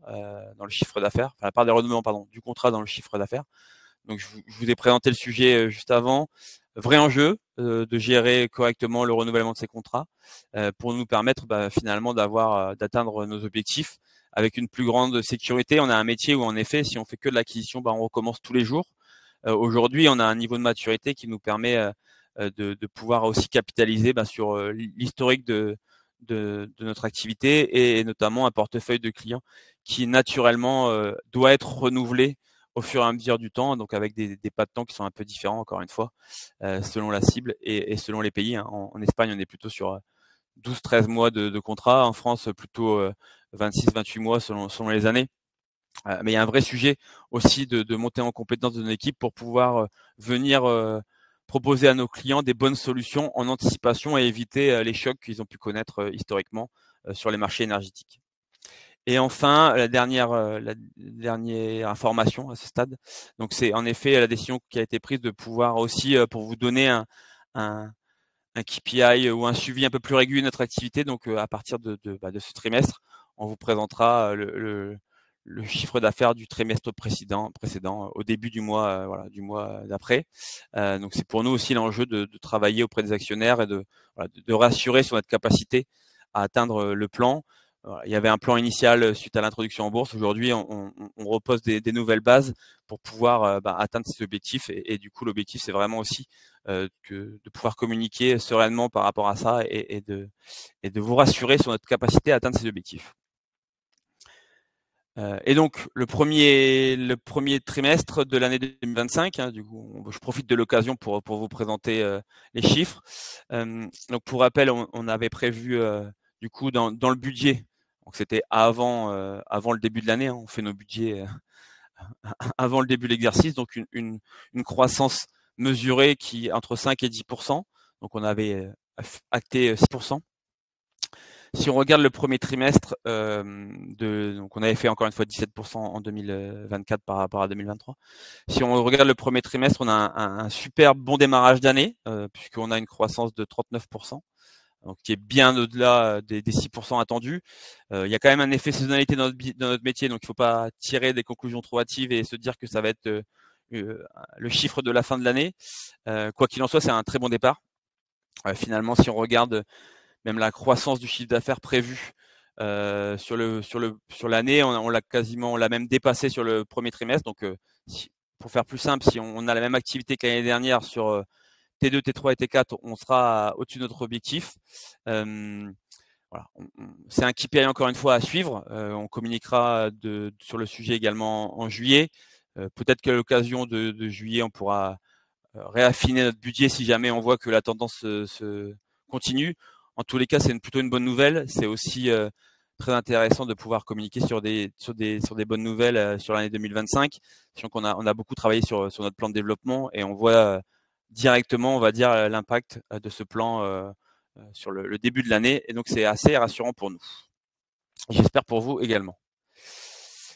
dans le chiffre d'affaires, enfin la part des renouvellements du contrat dans le chiffre d'affaires. Donc je vous ai présenté le sujet juste avant. Vrai enjeu de gérer correctement le renouvellement de ces contrats pour nous permettre finalement d'atteindre nos objectifs avec une plus grande sécurité. On a un métier où en effet, si on fait que de l'acquisition, on recommence tous les jours. Aujourd'hui, on a un niveau de maturité qui nous permet de pouvoir aussi capitaliser sur l'historique de notre activité et notamment un portefeuille de clients qui naturellement doit être renouvelé au fur et à mesure du temps, donc avec des pas de temps qui sont un peu différents, encore une fois, selon la cible et selon les pays. En Espagne, on est plutôt sur 12-13 mois de contrat. En France, plutôt 26-28 mois selon les années. Mais il y a un vrai sujet aussi de monter en compétence de nos équipes pour pouvoir venir proposer à nos clients des bonnes solutions en anticipation et éviter les chocs qu'ils ont pu connaître historiquement sur les marchés énergétiques. Et enfin, la dernière information à ce stade, donc c'est en effet la décision qui a été prise de pouvoir aussi, pour vous donner un KPI ou un suivi un peu plus régulier de notre activité. Donc à partir de ce trimestre, on vous présentera le chiffre d'affaires du trimestre précédent au début du mois d'après. Donc c'est pour nous aussi l'enjeu de travailler auprès des actionnaires et de rassurer sur notre capacité à atteindre le plan. voilà, il y avait un plan initial suite à l'introduction en bourse. Aujourd'hui, on repose des nouvelles bases pour pouvoir atteindre ces objectifs. Et du coup, l'objectif, c'est vraiment aussi de pouvoir communiquer sereinement par rapport à ça et de vous rassurer sur notre capacité à atteindre ces objectifs. Et donc le premier trimestre de l'année 2025, hein, du coup, je profite de l'occasion pour vous présenter les chiffres. Donc pour rappel, on avait prévu du coup dans le budget, donc c'était avant le début de l'année, hein, on fait nos budgets avant le début de l'exercice, donc une croissance mesurée qui entre 5 et 10%. Donc on avait acté 6%. Si on regarde le premier trimestre, donc on avait fait encore une fois 17% en 2024 par rapport à 2023. Si on regarde le premier trimestre, on a un super bon démarrage d'année, puisqu'on a une croissance de 39%, donc qui est bien au-delà des 6% attendus. Il y a quand même un effet saisonnalité dans notre métier, donc il ne faut pas tirer des conclusions trop hâtives et se dire que ça va être le chiffre de la fin de l'année. Quoi qu'il en soit, c'est un très bon départ. Finalement, si on regarde même la croissance du chiffre d'affaires prévu sur l'année, on l'a même dépassé sur le premier trimestre. Donc, pour faire plus simple, si on a la même activité que l'année dernière sur T2, T3 et T4, on sera au-dessus de notre objectif. Voilà. C'est un KPI encore une fois à suivre. On communiquera sur le sujet également en juillet. Peut-être qu'à l'occasion de juillet, on pourra réaffiner notre budget si jamais on voit que la tendance se continue. En tous les cas, c'est plutôt une bonne nouvelle. C'est aussi très intéressant de pouvoir communiquer sur des bonnes nouvelles sur l'année 2025. Donc on a beaucoup travaillé sur notre plan de développement et on voit directement, on va dire, l'impact de ce plan sur le début de l'année. Et donc c'est assez rassurant pour nous. J'espère pour vous également.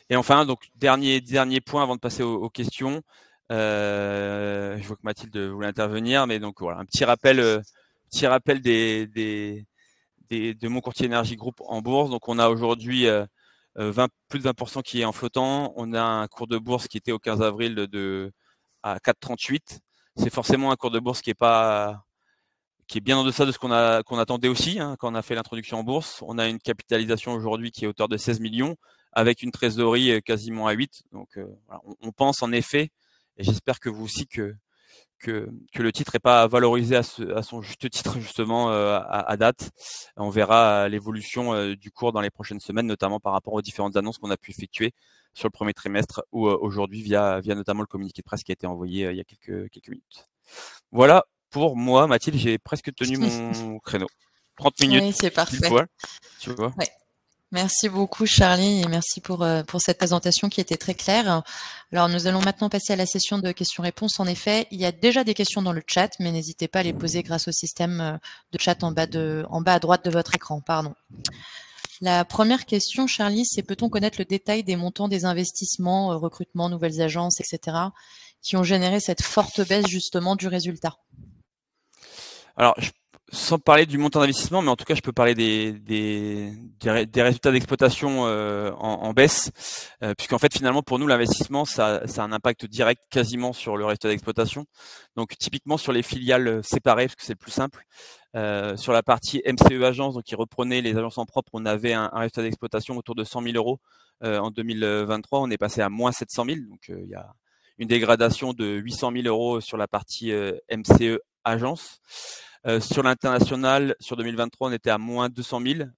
Et enfin, donc dernier point avant de passer aux questions. Je vois que Mathilde voulait intervenir, mais donc voilà, un petit rappel de Mon Courtier Énergie Group en bourse. Donc on a aujourd'hui plus de 20% qui est en flottant. On a un cours de bourse qui était au 15 avril à 4,38. C'est forcément un cours de bourse qui est bien en deçà de ce qu'on attendait aussi hein, quand on a fait l'introduction en bourse. On a une capitalisation aujourd'hui qui est à hauteur de 16 millions avec une trésorerie quasiment à 8. Donc voilà, on pense en effet, et j'espère que vous aussi, que le titre n'est pas valorisé à son juste titre justement à date. On verra l'évolution du cours dans les prochaines semaines, notamment par rapport aux différentes annonces qu'on a pu effectuer sur le premier trimestre ou aujourd'hui via notamment le communiqué de presse qui a été envoyé il y a quelques minutes. Voilà pour moi, Mathilde, j'ai presque tenu mon créneau. 30 minutes. Oui, c'est parfait. Tu vois. Ouais. Merci beaucoup Charlie et merci pour cette présentation qui était très claire. Alors nous allons maintenant passer à la session de questions-réponses. En effet, il y a déjà des questions dans le chat, mais n'hésitez pas à les poser grâce au système de chat en bas à droite de votre écran. Pardon. La première question, Charlie, c'est peut-on connaître le détail des montants des investissements, recrutement, nouvelles agences, etc., qui ont généré cette forte baisse justement du résultat? Alors, sans parler du montant d'investissement, mais en tout cas, je peux parler des résultats d'exploitation en baisse, puisqu'en fait, finalement, pour nous, l'investissement, ça a un impact direct quasiment sur le résultat d'exploitation. Donc, typiquement sur les filiales séparées, parce que c'est le plus simple, sur la partie MCE Agence, donc qui reprenait les agences en propre, on avait un résultat d'exploitation autour de 100 000 euros en 2023. On est passé à moins 700 000, donc il y a une dégradation de 800 000 euros sur la partie MCE Agence. Sur l'international, sur 2023, on était à moins 200 000,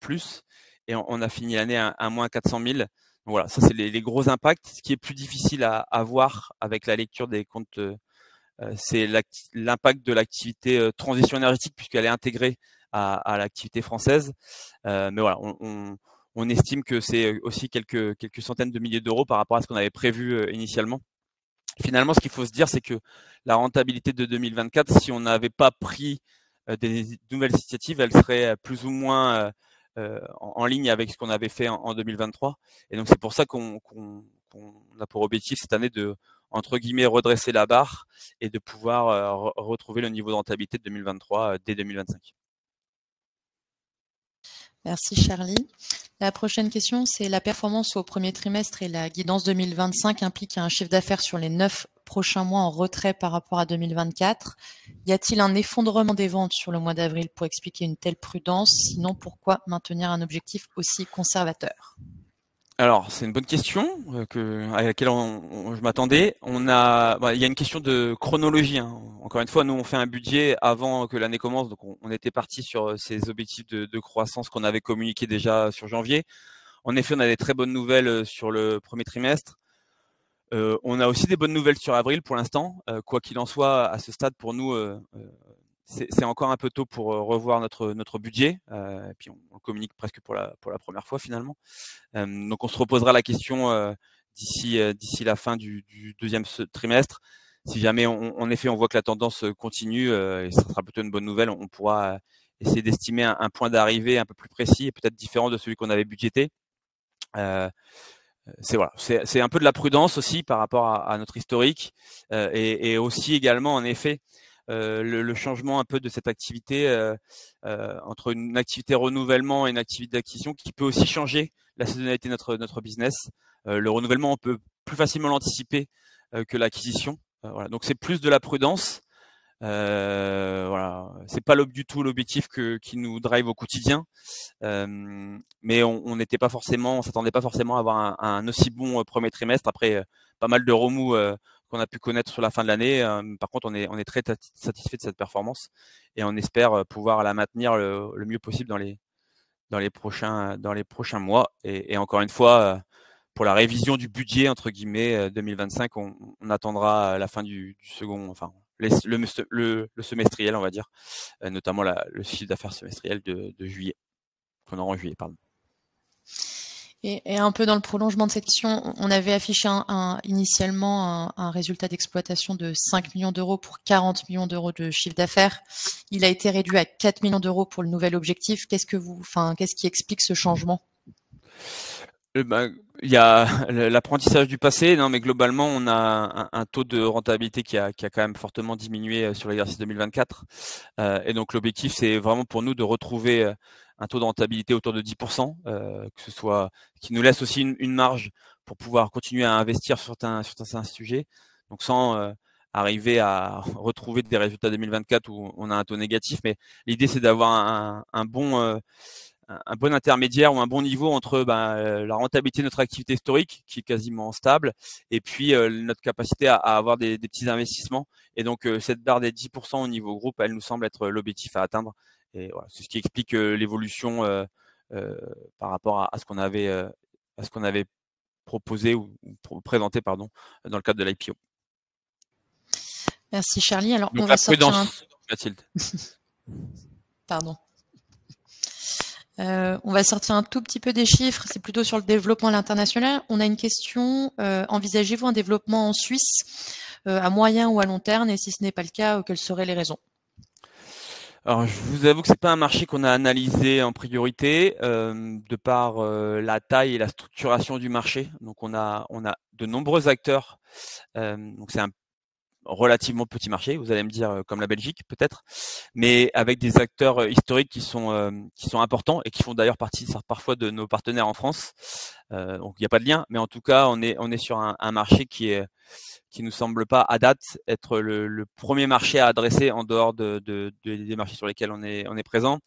plus, et on a fini l'année à moins 400 000. Donc voilà, ça c'est les gros impacts. Ce qui est plus difficile à voir avec la lecture des comptes, c'est l'impact de l'activité transition énergétique puisqu'elle est intégrée à l'activité française. Mais voilà, on estime que c'est aussi quelques centaines de milliers d'euros par rapport à ce qu'on avait prévu initialement. Finalement, ce qu'il faut se dire, c'est que la rentabilité de 2024, si on n'avait pas pris des nouvelles initiatives, elle serait plus ou moins en ligne avec ce qu'on avait fait en 2023. Et donc, c'est pour ça qu'on a pour objectif cette année de, entre guillemets, redresser la barre et de pouvoir retrouver le niveau de rentabilité de 2023 dès 2025. Merci Charlie. La prochaine question, c'est la performance au premier trimestre et la guidance 2025 implique un chiffre d'affaires sur les 9 prochains mois en retrait par rapport à 2024. Y a-t-il un effondrement des ventes sur le mois d'avril pour expliquer une telle prudence? Sinon, pourquoi maintenir un objectif aussi conservateur? Alors, c'est une bonne question à laquelle je m'attendais. Il y a une question de chronologie, hein. Encore une fois, nous, on fait un budget avant que l'année commence, donc on était parti sur ces objectifs de croissance qu'on avait communiqués déjà sur janvier. En effet, on a des très bonnes nouvelles sur le premier trimestre. On a aussi des bonnes nouvelles sur avril pour l'instant. Quoi qu'il en soit, à ce stade, pour nous, c'est encore un peu tôt pour revoir notre budget. Et puis on le communique presque pour la première fois finalement. Donc on se reposera la question d'ici la fin du deuxième trimestre. Si jamais en effet on voit que la tendance continue, et ça sera plutôt une bonne nouvelle, on pourra essayer d'estimer un point d'arrivée un peu plus précis et peut-être différent de celui qu'on avait budgété. C'est un peu de la prudence aussi par rapport à notre historique, et aussi également en effet le changement un peu de cette activité entre une activité renouvellement et une activité d'acquisition qui peut aussi changer la saisonnalité de notre business. Le renouvellement, on peut plus facilement l'anticiper que l'acquisition. Voilà. Donc c'est plus de la prudence. Voilà, c'est pas du tout l'objectif qui nous drive au quotidien, mais on n'était pas forcément, on s'attendait pas forcément à avoir un aussi bon premier trimestre après pas mal de remous qu'on a pu connaître sur la fin de l'année. Par contre, on est très satisfait de cette performance et on espère pouvoir la maintenir le mieux possible dans les prochains mois. Et encore une fois, pour la révision du budget entre guillemets 2025, on attendra la fin du second, enfin le semestriel, on va dire, notamment le chiffre d'affaires semestriel de juillet, qu'on aura en juillet, pardon. Et un peu dans le prolongement de cette question, on avait affiché initialement un résultat d'exploitation de 5 millions d'euros pour 40 millions d'euros de chiffre d'affaires. Il a été réduit à 4 millions d'euros pour le nouvel objectif. Qu'est-ce qui explique ce changement? Il y a l'apprentissage du passé, non, mais globalement, on a un taux de rentabilité qui a quand même fortement diminué sur l'exercice 2024. Et donc, l'objectif, c'est vraiment pour nous de retrouver un taux de rentabilité autour de 10%, que ce soit, qui nous laisse aussi une marge pour pouvoir continuer à investir sur certains sujets. Donc, sans arriver à retrouver des résultats 2024 où on a un taux négatif. Mais l'idée, c'est d'avoir un bon intermédiaire ou un bon niveau entre la rentabilité de notre activité historique, qui est quasiment stable, et puis notre capacité à avoir des petits investissements. Et donc, cette barre des 10% au niveau groupe, elle nous semble être l'objectif à atteindre. Et voilà, c'est ce qui explique l'évolution par rapport à ce qu'on avait proposé ou présenté pardon, dans le cadre de l'IPO. Merci Charlie. Alors, donc, on va sortir Mathilde. Pardon. On va sortir un tout petit peu des chiffres, c'est plutôt sur le développement à l'international. On a une question, envisagez-vous un développement en Suisse à moyen ou à long terme, et si ce n'est pas le cas, quelles seraient les raisons? Alors, je vous avoue que c'est pas un marché qu'on a analysé en priorité, de par la taille et la structuration du marché. Donc, on a de nombreux acteurs. Donc, c'est un relativement petit marché, vous allez me dire, comme la Belgique peut-être, mais avec des acteurs historiques qui sont importants et qui font d'ailleurs partie parfois de nos partenaires en France. Donc il n'y a pas de lien, mais en tout cas on est sur un marché qui nous semble pas à date être le premier marché à adresser en dehors des marchés sur lesquels on est présent.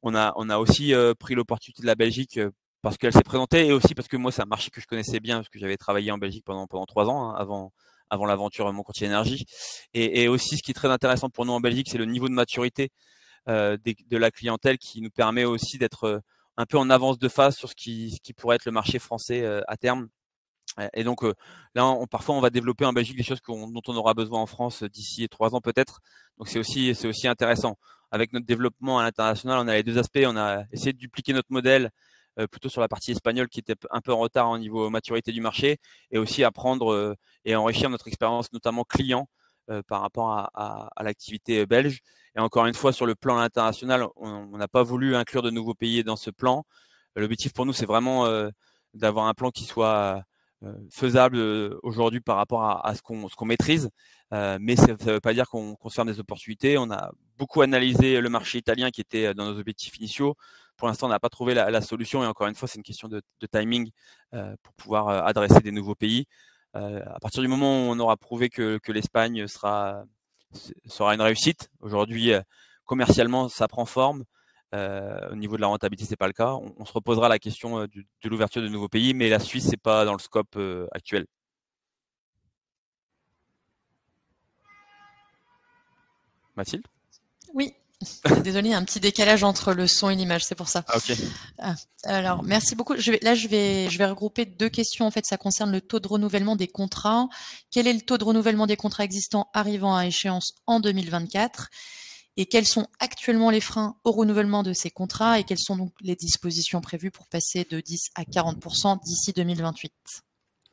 On a aussi pris l'opportunité de la Belgique parce qu'elle s'est présentée, et aussi parce que moi c'est un marché que je connaissais bien parce que j'avais travaillé en Belgique pendant 3 ans, hein, avant l'aventure Mon Courtier Énergie. Et aussi, ce qui est très intéressant pour nous en Belgique, c'est le niveau de maturité de la clientèle, qui nous permet aussi d'être un peu en avance de phase sur ce qui pourrait être le marché français à terme. Et donc là, parfois, on va développer en Belgique des choses dont on aura besoin en France d'ici 3 ans peut-être. Donc c'est aussi intéressant. Avec notre développement à l'international, on a les deux aspects. On a essayé de dupliquer notre modèle plutôt sur la partie espagnole, qui était un peu en retard au niveau maturité du marché, et aussi apprendre et enrichir notre expérience, notamment client, par rapport à l'activité belge. Et encore une fois, sur le plan international, on n'a pas voulu inclure de nouveaux pays dans ce plan. L'objectif pour nous, c'est vraiment d'avoir un plan qui soit faisable aujourd'hui par rapport à ce qu'on maîtrise, mais ça ne veut pas dire qu'on se ferme des opportunités. On a beaucoup analysé le marché italien, qui était dans nos objectifs initiaux. pour l'instant, on n'a pas trouvé la solution. Et encore une fois, c'est une question de timing pour pouvoir adresser des nouveaux pays. À partir du moment où on aura prouvé que l'Espagne sera une réussite, aujourd'hui, commercialement, ça prend forme. Au niveau de la rentabilité, c'est pas le cas. On se reposera la question de l'ouverture de nouveaux pays, mais la Suisse, c'est pas dans le scope actuel. Mathilde? Oui. Désolée, il y a un petit décalage entre le son et l'image, c'est pour ça. Ah, ok. Alors, merci beaucoup. Je vais regrouper deux questions. En fait, ça concerne le taux de renouvellement des contrats. Quel est le taux de renouvellement des contrats existants arrivant à échéance en 2024? Et quels sont actuellement les freins au renouvellement de ces contrats et quelles sont donc les dispositions prévues pour passer de 10 à 40% d'ici 2028?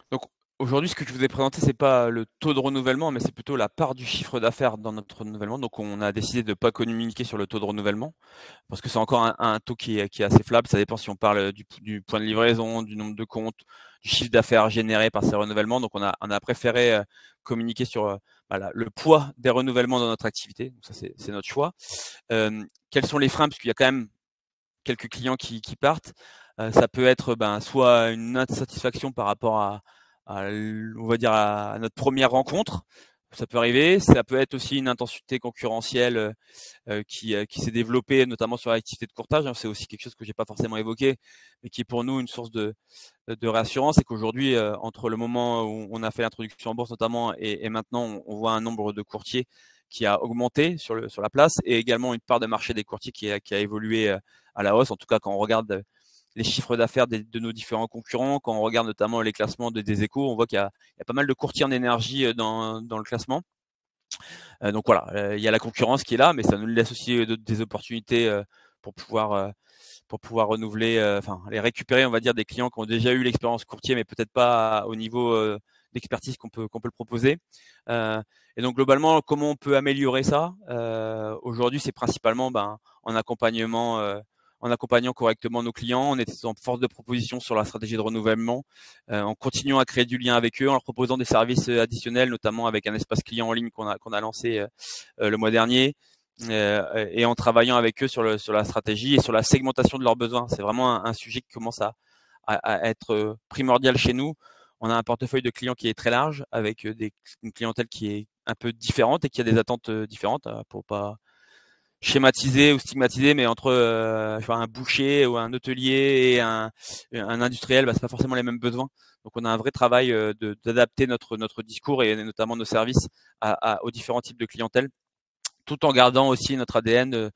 Donc aujourd'hui, ce que je vous ai présenté, c'est pas le taux de renouvellement, mais c'est plutôt la part du chiffre d'affaires dans notre renouvellement. Donc on a décidé de ne pas communiquer sur le taux de renouvellement parce que c'est encore un taux qui est assez faible. Ça dépend si on parle du point de livraison, du nombre de comptes, du chiffre d'affaires généré par ces renouvellements. Donc on a préféré communiquer sur voilà, le poids des renouvellements dans notre activité. Donc ça, c'est notre choix. Quels sont les freins? Parce qu'il y a quand même quelques clients qui partent. Ça peut être soit une insatisfaction par rapport on va dire à notre première rencontre. Ça peut arriver. Ça peut être aussi une intensité concurrentielle qui s'est développée, notamment sur l'activité de courtage. C'est aussi quelque chose que j'ai pas forcément évoqué, mais qui est pour nous une source de réassurance. C'est qu'aujourd'hui, entre le moment où on a fait l'introduction en bourse notamment et maintenant, on voit un nombre de courtiers qui a augmenté sur la place et également une part de marché des courtiers qui a évolué à la hausse. En tout cas, quand on regarde les chiffres d'affaires de nos différents concurrents, quand on regarde notamment les classements des Échos, on voit qu'il y a pas mal de courtiers en énergie dans le classement. Donc voilà, il y a la concurrence qui est là, mais ça nous laisse aussi des opportunités pour pouvoir renouveler, enfin les récupérer, on va dire, des clients qui ont déjà eu l'expérience courtier, mais peut-être pas au niveau d'expertise qu'on peut le proposer. Et donc globalement, comment on peut améliorer ça? Aujourd'hui, c'est principalement en accompagnant correctement nos clients, en étant force de proposition sur la stratégie de renouvellement, en continuant à créer du lien avec eux, en leur proposant des services additionnels, notamment avec un espace client en ligne qu'on a lancé le mois dernier, et en travaillant avec eux sur la stratégie et sur la segmentation de leurs besoins. C'est vraiment un sujet qui commence à être primordial chez nous. On a un portefeuille de clients qui est très large, avec une clientèle qui est un peu différente et qui a des attentes différentes, pour pas schématiser ou stigmatiser, mais entre un boucher ou un hôtelier et un industriel, c'est pas forcément les mêmes besoins. Donc on a un vrai travail d'adapter notre discours et notamment nos services aux différents types de clientèle, tout en gardant aussi notre ADN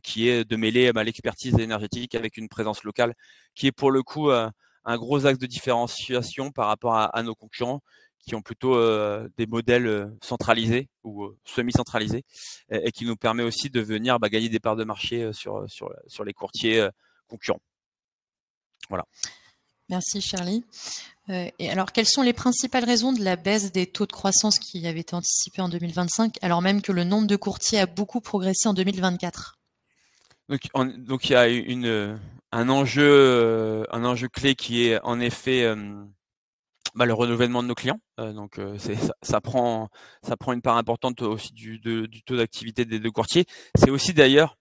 qui est de mêler l'expertise énergétique avec une présence locale, qui est pour le coup un gros axe de différenciation par rapport à nos concurrents qui ont plutôt des modèles centralisés ou semi-centralisés et qui nous permet aussi de venir gagner des parts de marché sur les courtiers concurrents. Voilà. Merci Charlie. Et alors, quelles sont les principales raisons de la baisse des taux de croissance qui avaient été anticipés en 2025, alors même que le nombre de courtiers a beaucoup progressé en 2024? Donc il y a un enjeu clé qui est en effet le renouvellement de nos clients. Donc ça prend une part importante aussi du taux d'activité des deux courtiers. C'est aussi d'ailleurs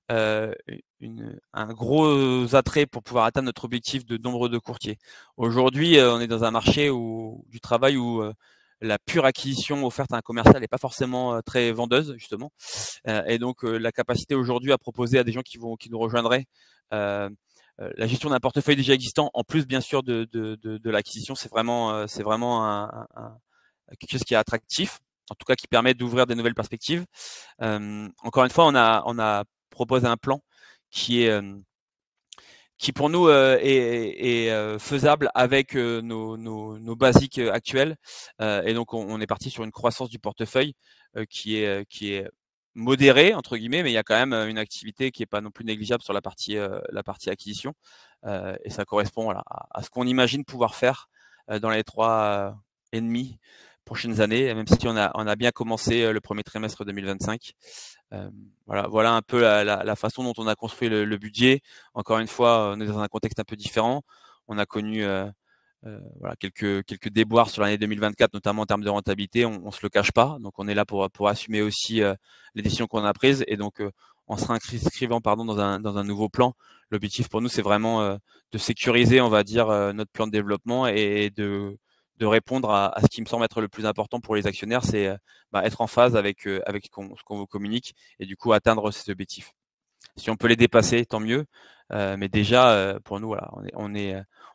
un gros attrait pour pouvoir atteindre notre objectif de nombre de courtiers. Aujourd'hui, on est dans un marché du travail où la pure acquisition offerte à un commercial n'est pas forcément très vendeuse, justement. Et donc, la capacité aujourd'hui à proposer à des gens qui nous rejoindraient la gestion d'un portefeuille déjà existant, en plus bien sûr de l'acquisition, c'est vraiment quelque chose qui est attractif, en tout cas qui permet d'ouvrir des nouvelles perspectives. Encore une fois, on a proposé un plan qui pour nous est faisable avec nos basiques actuelles. Et donc on est parti sur une croissance du portefeuille qui est modérée entre guillemets, mais il y a quand même une activité qui est pas non plus négligeable sur la partie acquisition. Et ça correspond à ce qu'on imagine pouvoir faire dans les 3,5 prochaines années, même si on a bien commencé le premier trimestre 2025. Voilà un peu la façon dont on a construit le budget. Encore une fois, on est dans un contexte un peu différent. On a connu quelques déboires sur l'année 2024, notamment en termes de rentabilité. On se le cache pas. Donc on est là pour assumer aussi les décisions qu'on a prises. Et donc en se réinscrivant dans un nouveau plan. L'objectif pour nous, c'est vraiment de sécuriser, on va dire, notre plan de développement et de répondre à ce qui me semble être le plus important pour les actionnaires, c'est être en phase avec ce qu'on vous communique et du coup atteindre ces objectifs. Si on peut les dépasser, tant mieux. Mais déjà, pour nous, voilà,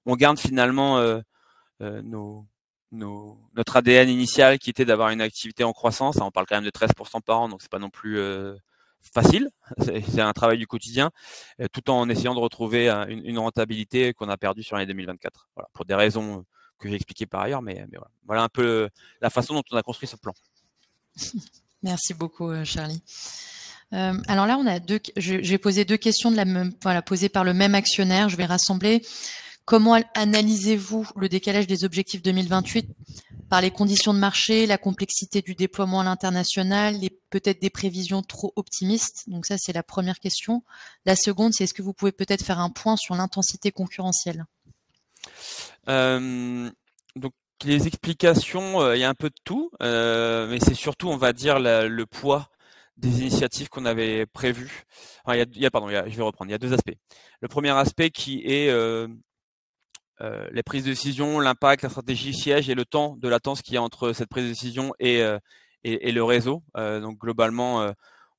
on garde finalement notre ADN initial qui était d'avoir une activité en croissance. On parle quand même de 13% par an, donc c'est pas non plus facile. C'est un travail du quotidien, tout en essayant de retrouver une rentabilité qu'on a perdue sur l'année 2024. Voilà, pour des raisons que j'ai expliquées par ailleurs, mais voilà un peu la façon dont on a construit ce plan. Merci beaucoup, Charlie. Alors là, je vais poser deux questions posées par le même actionnaire. Je vais rassembler. Comment analysez-vous le décalage des objectifs 2028 par les conditions de marché, la complexité du déploiement à l'international, peut-être des prévisions trop optimistes? Donc ça, c'est la première question. La seconde, c'est est-ce que vous pouvez peut-être faire un point sur l'intensité concurrentielle? Donc les explications, il y a un peu de tout, mais c'est surtout, on va dire, le poids des initiatives qu'on avait prévues. Enfin, je vais reprendre. Il y a deux aspects. Le premier aspect qui est les prises de décision, l'impact, la stratégie siège et le temps de latence qu'il y a entre cette prise de décision et le réseau. Donc globalement,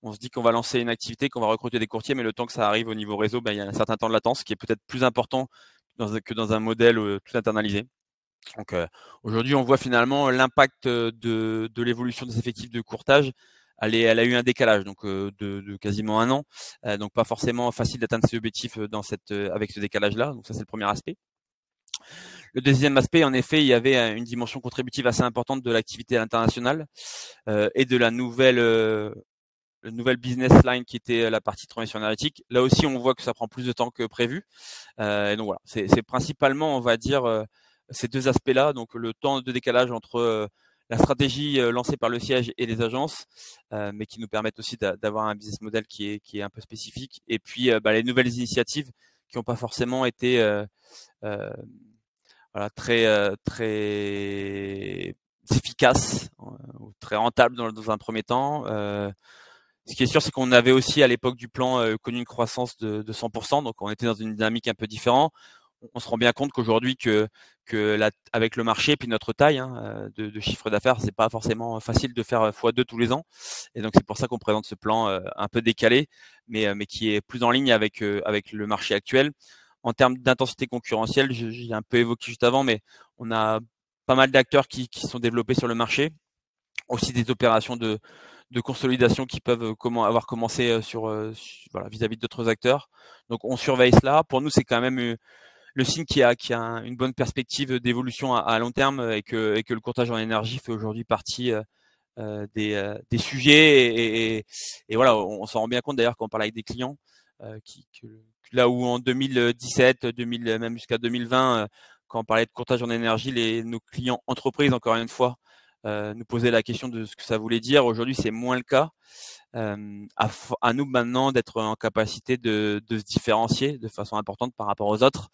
on se dit qu'on va lancer une activité, qu'on va recruter des courtiers, mais le temps que ça arrive au niveau réseau, il y a un certain temps de latence qui est peut-être plus important que dans un modèle tout internalisé. Donc aujourd'hui, on voit finalement l'impact de l'évolution des effectifs de courtage. Elle a eu un décalage donc de quasiment un an, donc pas forcément facile d'atteindre ses objectifs avec ce décalage-là. Donc ça, c'est le premier aspect. Le deuxième aspect, en effet, il y avait une dimension contributive assez importante de l'activité à l'international et de la nouvelle business line qui était la partie transition énergétique. Là aussi, on voit que ça prend plus de temps que prévu. Et donc voilà, c'est principalement, on va dire, ces deux aspects-là, donc le temps de décalage entre la stratégie lancée par le siège et les agences, mais qui nous permettent aussi d'avoir un business model qui est un peu spécifique, et puis les nouvelles initiatives qui n'ont pas forcément été très efficaces ou très rentables dans un premier temps. Ce qui est sûr, c'est qu'on avait aussi à l'époque du plan connu une croissance de 100%, donc on était dans une dynamique un peu différente. On se rend bien compte qu'aujourd'hui, avec le marché puis notre taille de chiffre d'affaires, c'est pas forcément facile de faire x2 tous les ans. Et donc c'est pour ça qu'on présente ce plan un peu décalé, mais qui est plus en ligne avec le marché actuel. En termes d'intensité concurrentielle, j'ai un peu évoqué juste avant, mais on a pas mal d'acteurs qui sont développés sur le marché, aussi des opérations de consolidation qui peuvent avoir commencé vis-à-vis d'autres acteurs. Donc on surveille cela. Pour nous, c'est quand même le signe qu'il y a une bonne perspective d'évolution à long terme et que le courtage en énergie fait aujourd'hui partie des sujets. Et voilà, on s'en rend bien compte d'ailleurs quand on parle avec des clients là où en 2017, même jusqu'à 2020, quand on parlait de courtage en énergie, nos clients entreprises, encore une fois, nous posaient la question de ce que ça voulait dire. Aujourd'hui, c'est moins le cas. À nous maintenant d'être en capacité de se différencier de façon importante par rapport aux autres.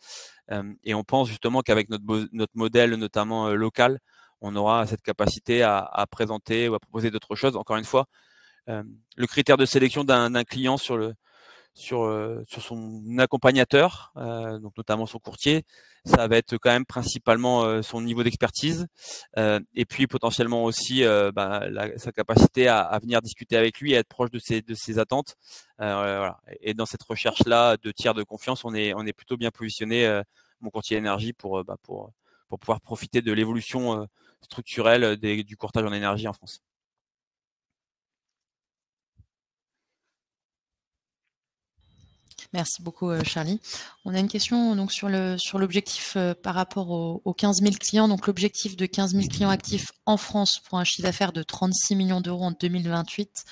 Et on pense justement qu'avec notre modèle, notamment local, on aura cette capacité à présenter ou à proposer d'autres choses. Encore une fois, le critère de sélection d'un client sur son accompagnateur, donc notamment son courtier, ça va être quand même principalement son niveau d'expertise et puis potentiellement aussi sa capacité à venir discuter avec lui et être proche de ses attentes. Voilà. Et dans cette recherche-là de tiers de confiance, on est plutôt bien positionné, mon courtier énergie, pour pouvoir profiter de l'évolution structurelle du courtage en énergie en France. Merci beaucoup, Charlie. On a une question donc sur l'objectif par rapport aux 15 000 clients. Donc l'objectif de 15 000 clients actifs en France pour un chiffre d'affaires de 36 millions d'euros en 2028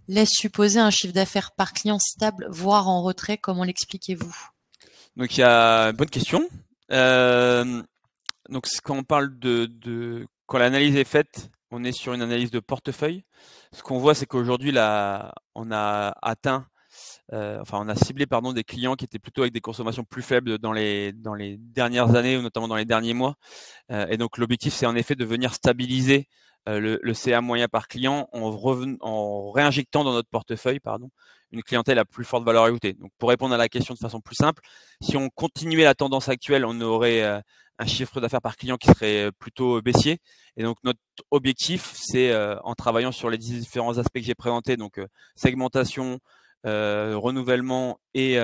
laisse supposer un chiffre d'affaires par client stable, voire en retrait. Comment l'expliquez-vous? Donc il y a une bonne question. Donc quand on parle quand l'analyse est faite, on est sur une analyse de portefeuille. Ce qu'on voit, c'est qu'aujourd'hui, on a ciblé des clients qui étaient plutôt avec des consommations plus faibles dans les dernières années, ou notamment dans les derniers mois. Et donc l'objectif, c'est en effet de venir stabiliser le CA moyen par client en réinjectant dans notre portefeuille une clientèle à plus forte valeur ajoutée. Donc, pour répondre à la question de façon plus simple, si on continuait la tendance actuelle, on aurait un chiffre d'affaires par client qui serait plutôt baissier. Et donc, notre objectif, c'est en travaillant sur les différents aspects que j'ai présentés, donc segmentation, renouvellement et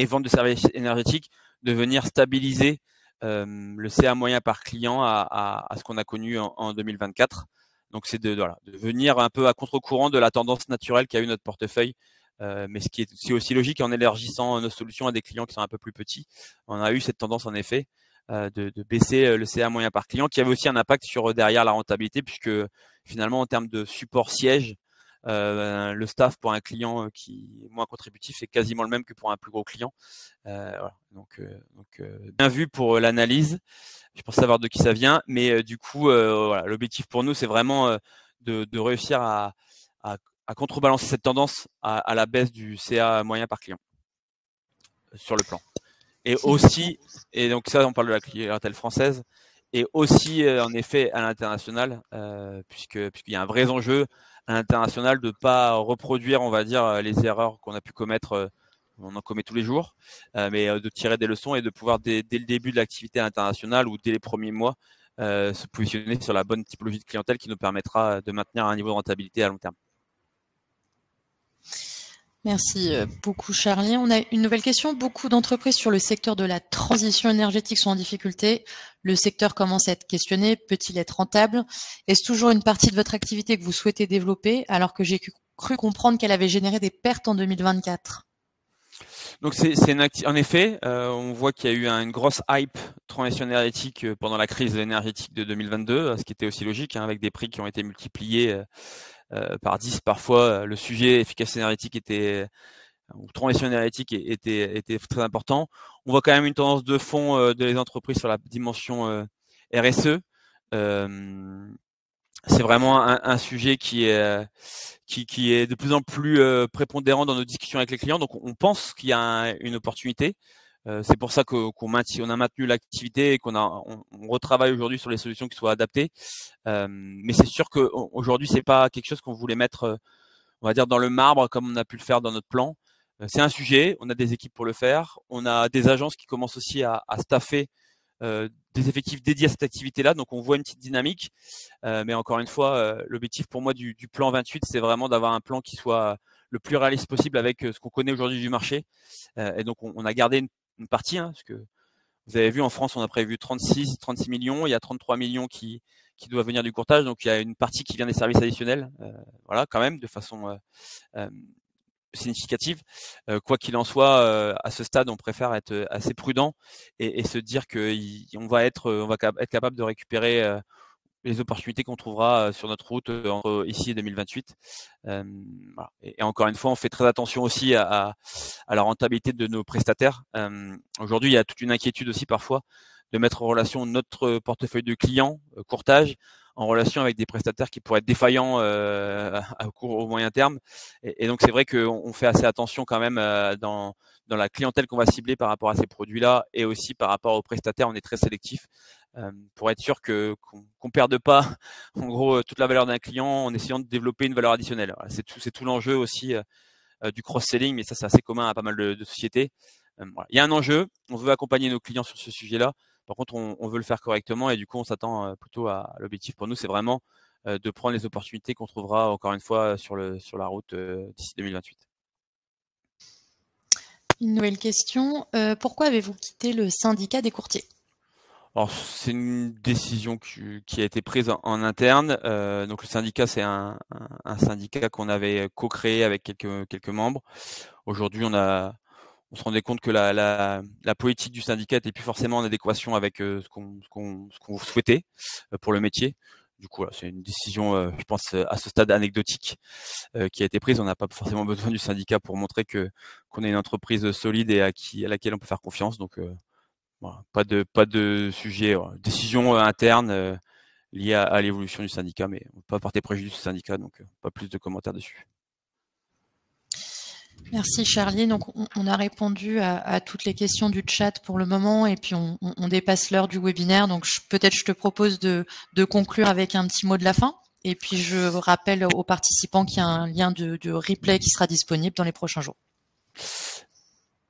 vente de services énergétiques, de venir stabiliser le CA moyen par client à ce qu'on a connu en 2024. Donc, c'est de venir un peu à contre-courant de la tendance naturelle qu'a eu notre portefeuille, mais ce qui est aussi logique en élargissant nos solutions à des clients qui sont un peu plus petits. On a eu cette tendance, en effet, de baisser le CA moyen par client, qui avait aussi un impact sur derrière la rentabilité, puisque finalement, en termes de support siège, le staff pour un client qui est moins contributif est quasiment le même que pour un plus gros client. Voilà. Donc, bien vu pour l'analyse. Je pense savoir de qui ça vient, mais du coup, voilà, l'objectif pour nous, c'est vraiment de réussir à contrebalancer cette tendance à la baisse du CA moyen par client sur le plan. Et aussi, et donc ça, on parle de la clientèle française, et aussi en effet à l'international, puisqu'il y a un vrai enjeu à l'international de ne pas reproduire, on va dire, les erreurs qu'on a pu commettre. On en commet tous les jours, mais de tirer des leçons et de pouvoir, dès le début de l'activité internationale ou dès les premiers mois, se positionner sur la bonne typologie de clientèle qui nous permettra de maintenir un niveau de rentabilité à long terme. Merci beaucoup Charlie. On a une nouvelle question. Beaucoup d'entreprises sur le secteur de la transition énergétique sont en difficulté. Le secteur commence à être questionné. Peut-il être rentable? Est-ce toujours une partie de votre activité que vous souhaitez développer, alors que j'ai cru comprendre qu'elle avait généré des pertes en 2024? Donc en effet, on voit qu'il y a eu une grosse hype transition énergétique pendant la crise énergétique de 2022, ce qui était aussi logique, avec des prix qui ont été multipliés par 10 parfois. Le sujet efficacité énergétique ou transition énergétique était très important. On voit quand même une tendance de fond des entreprises sur la dimension RSE. C'est vraiment un sujet qui est de plus en plus prépondérant dans nos discussions avec les clients. Donc, on pense qu'il y a une opportunité. C'est pour ça qu'on a maintenu l'activité et on retravaille aujourd'hui sur les solutions qui soient adaptées. Mais c'est sûr qu'aujourd'hui, c'est pas quelque chose qu'on voulait mettre, on va dire, dans le marbre comme on a pu le faire dans notre plan. C'est un sujet, on a des équipes pour le faire. On a des agences qui commencent aussi à staffer des effectifs dédiés à cette activité-là. Donc, on voit une petite dynamique. Mais encore une fois, l'objectif pour moi du plan 28, c'est vraiment d'avoir un plan qui soit le plus réaliste possible avec ce qu'on connaît aujourd'hui du marché. Et donc, on a gardé une partie, parce que vous avez vu, en France, on a prévu 36 millions. Il y a 33 millions qui doivent venir du courtage. Donc, il y a une partie qui vient des services additionnels. Voilà, quand même, de façon significative. Quoi qu'il en soit, à ce stade, on préfère être assez prudent et se dire qu'on va être capable de récupérer les opportunités qu'on trouvera sur notre route entre ici et 2028. Voilà. Et encore une fois, on fait très attention aussi à la rentabilité de nos prestataires. Aujourd'hui, il y a toute une inquiétude aussi parfois de mettre en relation notre portefeuille de clients, courtage, en relation avec des prestataires qui pourraient être défaillants à court ou moyen terme. Et donc, c'est vrai qu'on fait assez attention quand même dans la clientèle qu'on va cibler par rapport à ces produits-là et aussi par rapport aux prestataires, on est très sélectif pour être sûr qu'on perde pas en gros toute la valeur d'un client en essayant de développer une valeur additionnelle. Voilà, c'est tout l'enjeu aussi du cross-selling, mais ça c'est assez commun à pas mal de sociétés. Voilà. Il y a un enjeu, on veut accompagner nos clients sur ce sujet-là. Par contre, on veut le faire correctement et du coup, on s'attend plutôt à l'objectif pour nous, c'est vraiment de prendre les opportunités qu'on trouvera encore une fois sur la route d'ici 2028. Une nouvelle question. Pourquoi avez-vous quitté le syndicat des courtiers? Alors, c'est une décision qui a été prise en interne. Donc, le syndicat, c'est un syndicat qu'on avait co-créé avec quelques membres. Aujourd'hui, on se rendait compte que la politique du syndicat n'était plus forcément en adéquation avec ce qu'on souhaitait pour le métier. Du coup, c'est une décision, je pense, à ce stade anecdotique qui a été prise. On n'a pas forcément besoin du syndicat pour montrer qu'on est une entreprise solide et à laquelle on peut faire confiance. Donc, voilà, pas de sujet, décision interne liée à l'évolution du syndicat, mais on ne peut pas porter préjudice au syndicat, donc pas plus de commentaires dessus. Merci Charlie. Donc on a répondu à toutes les questions du chat pour le moment et puis on dépasse l'heure du webinaire. Donc peut-être je te propose de conclure avec un petit mot de la fin. Et puis, je rappelle aux participants qu'il y a un lien de replay qui sera disponible dans les prochains jours.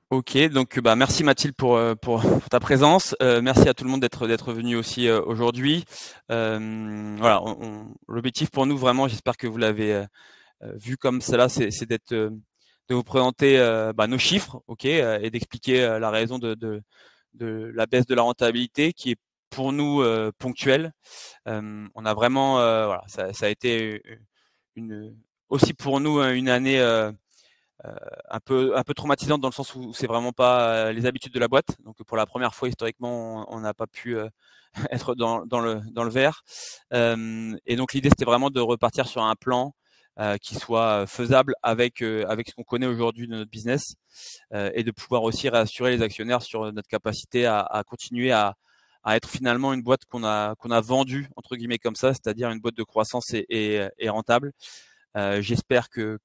Ok, donc merci Mathilde pour ta présence. Merci à tout le monde d'être venu aussi aujourd'hui. Voilà, l'objectif pour nous vraiment, j'espère que vous l'avez vu comme cela, c'est de vous présenter nos chiffres, ok, et d'expliquer la raison de la baisse de la rentabilité qui est pour nous ponctuelle. On a vraiment, voilà, ça a été aussi pour nous une année un peu traumatisante dans le sens où c'est vraiment pas les habitudes de la boîte. Donc pour la première fois historiquement, on n'a pas pu être dans le vert. Et donc l'idée c'était vraiment de repartir sur un plan qui soit faisable avec ce qu'on connaît aujourd'hui de notre business et de pouvoir aussi rassurer les actionnaires sur notre capacité à continuer à être finalement une boîte qu'on a vendue entre guillemets comme ça, c'est-à-dire une boîte de croissance et rentable. J'espère que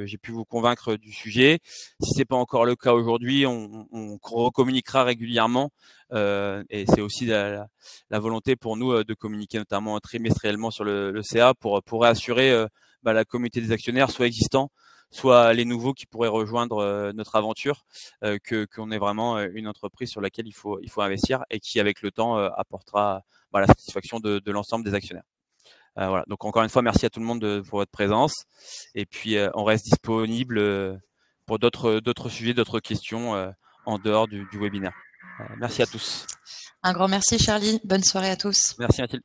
j'ai pu vous convaincre du sujet. Si c'est pas encore le cas aujourd'hui, on recommuniquera régulièrement et c'est aussi la volonté pour nous de communiquer notamment trimestriellement sur le CA pour réassurer la communauté des actionnaires, soit existants, soit les nouveaux qui pourraient rejoindre notre aventure, qu'on est vraiment une entreprise sur laquelle il faut investir et qui avec le temps apportera la satisfaction de l'ensemble des actionnaires. Voilà. Donc encore une fois, merci à tout le monde pour votre présence. Et puis on reste disponible pour d'autres sujets, d'autres questions en dehors du webinaire. Merci à tous. Un grand merci Charlie. Bonne soirée à tous. Merci Mathilde.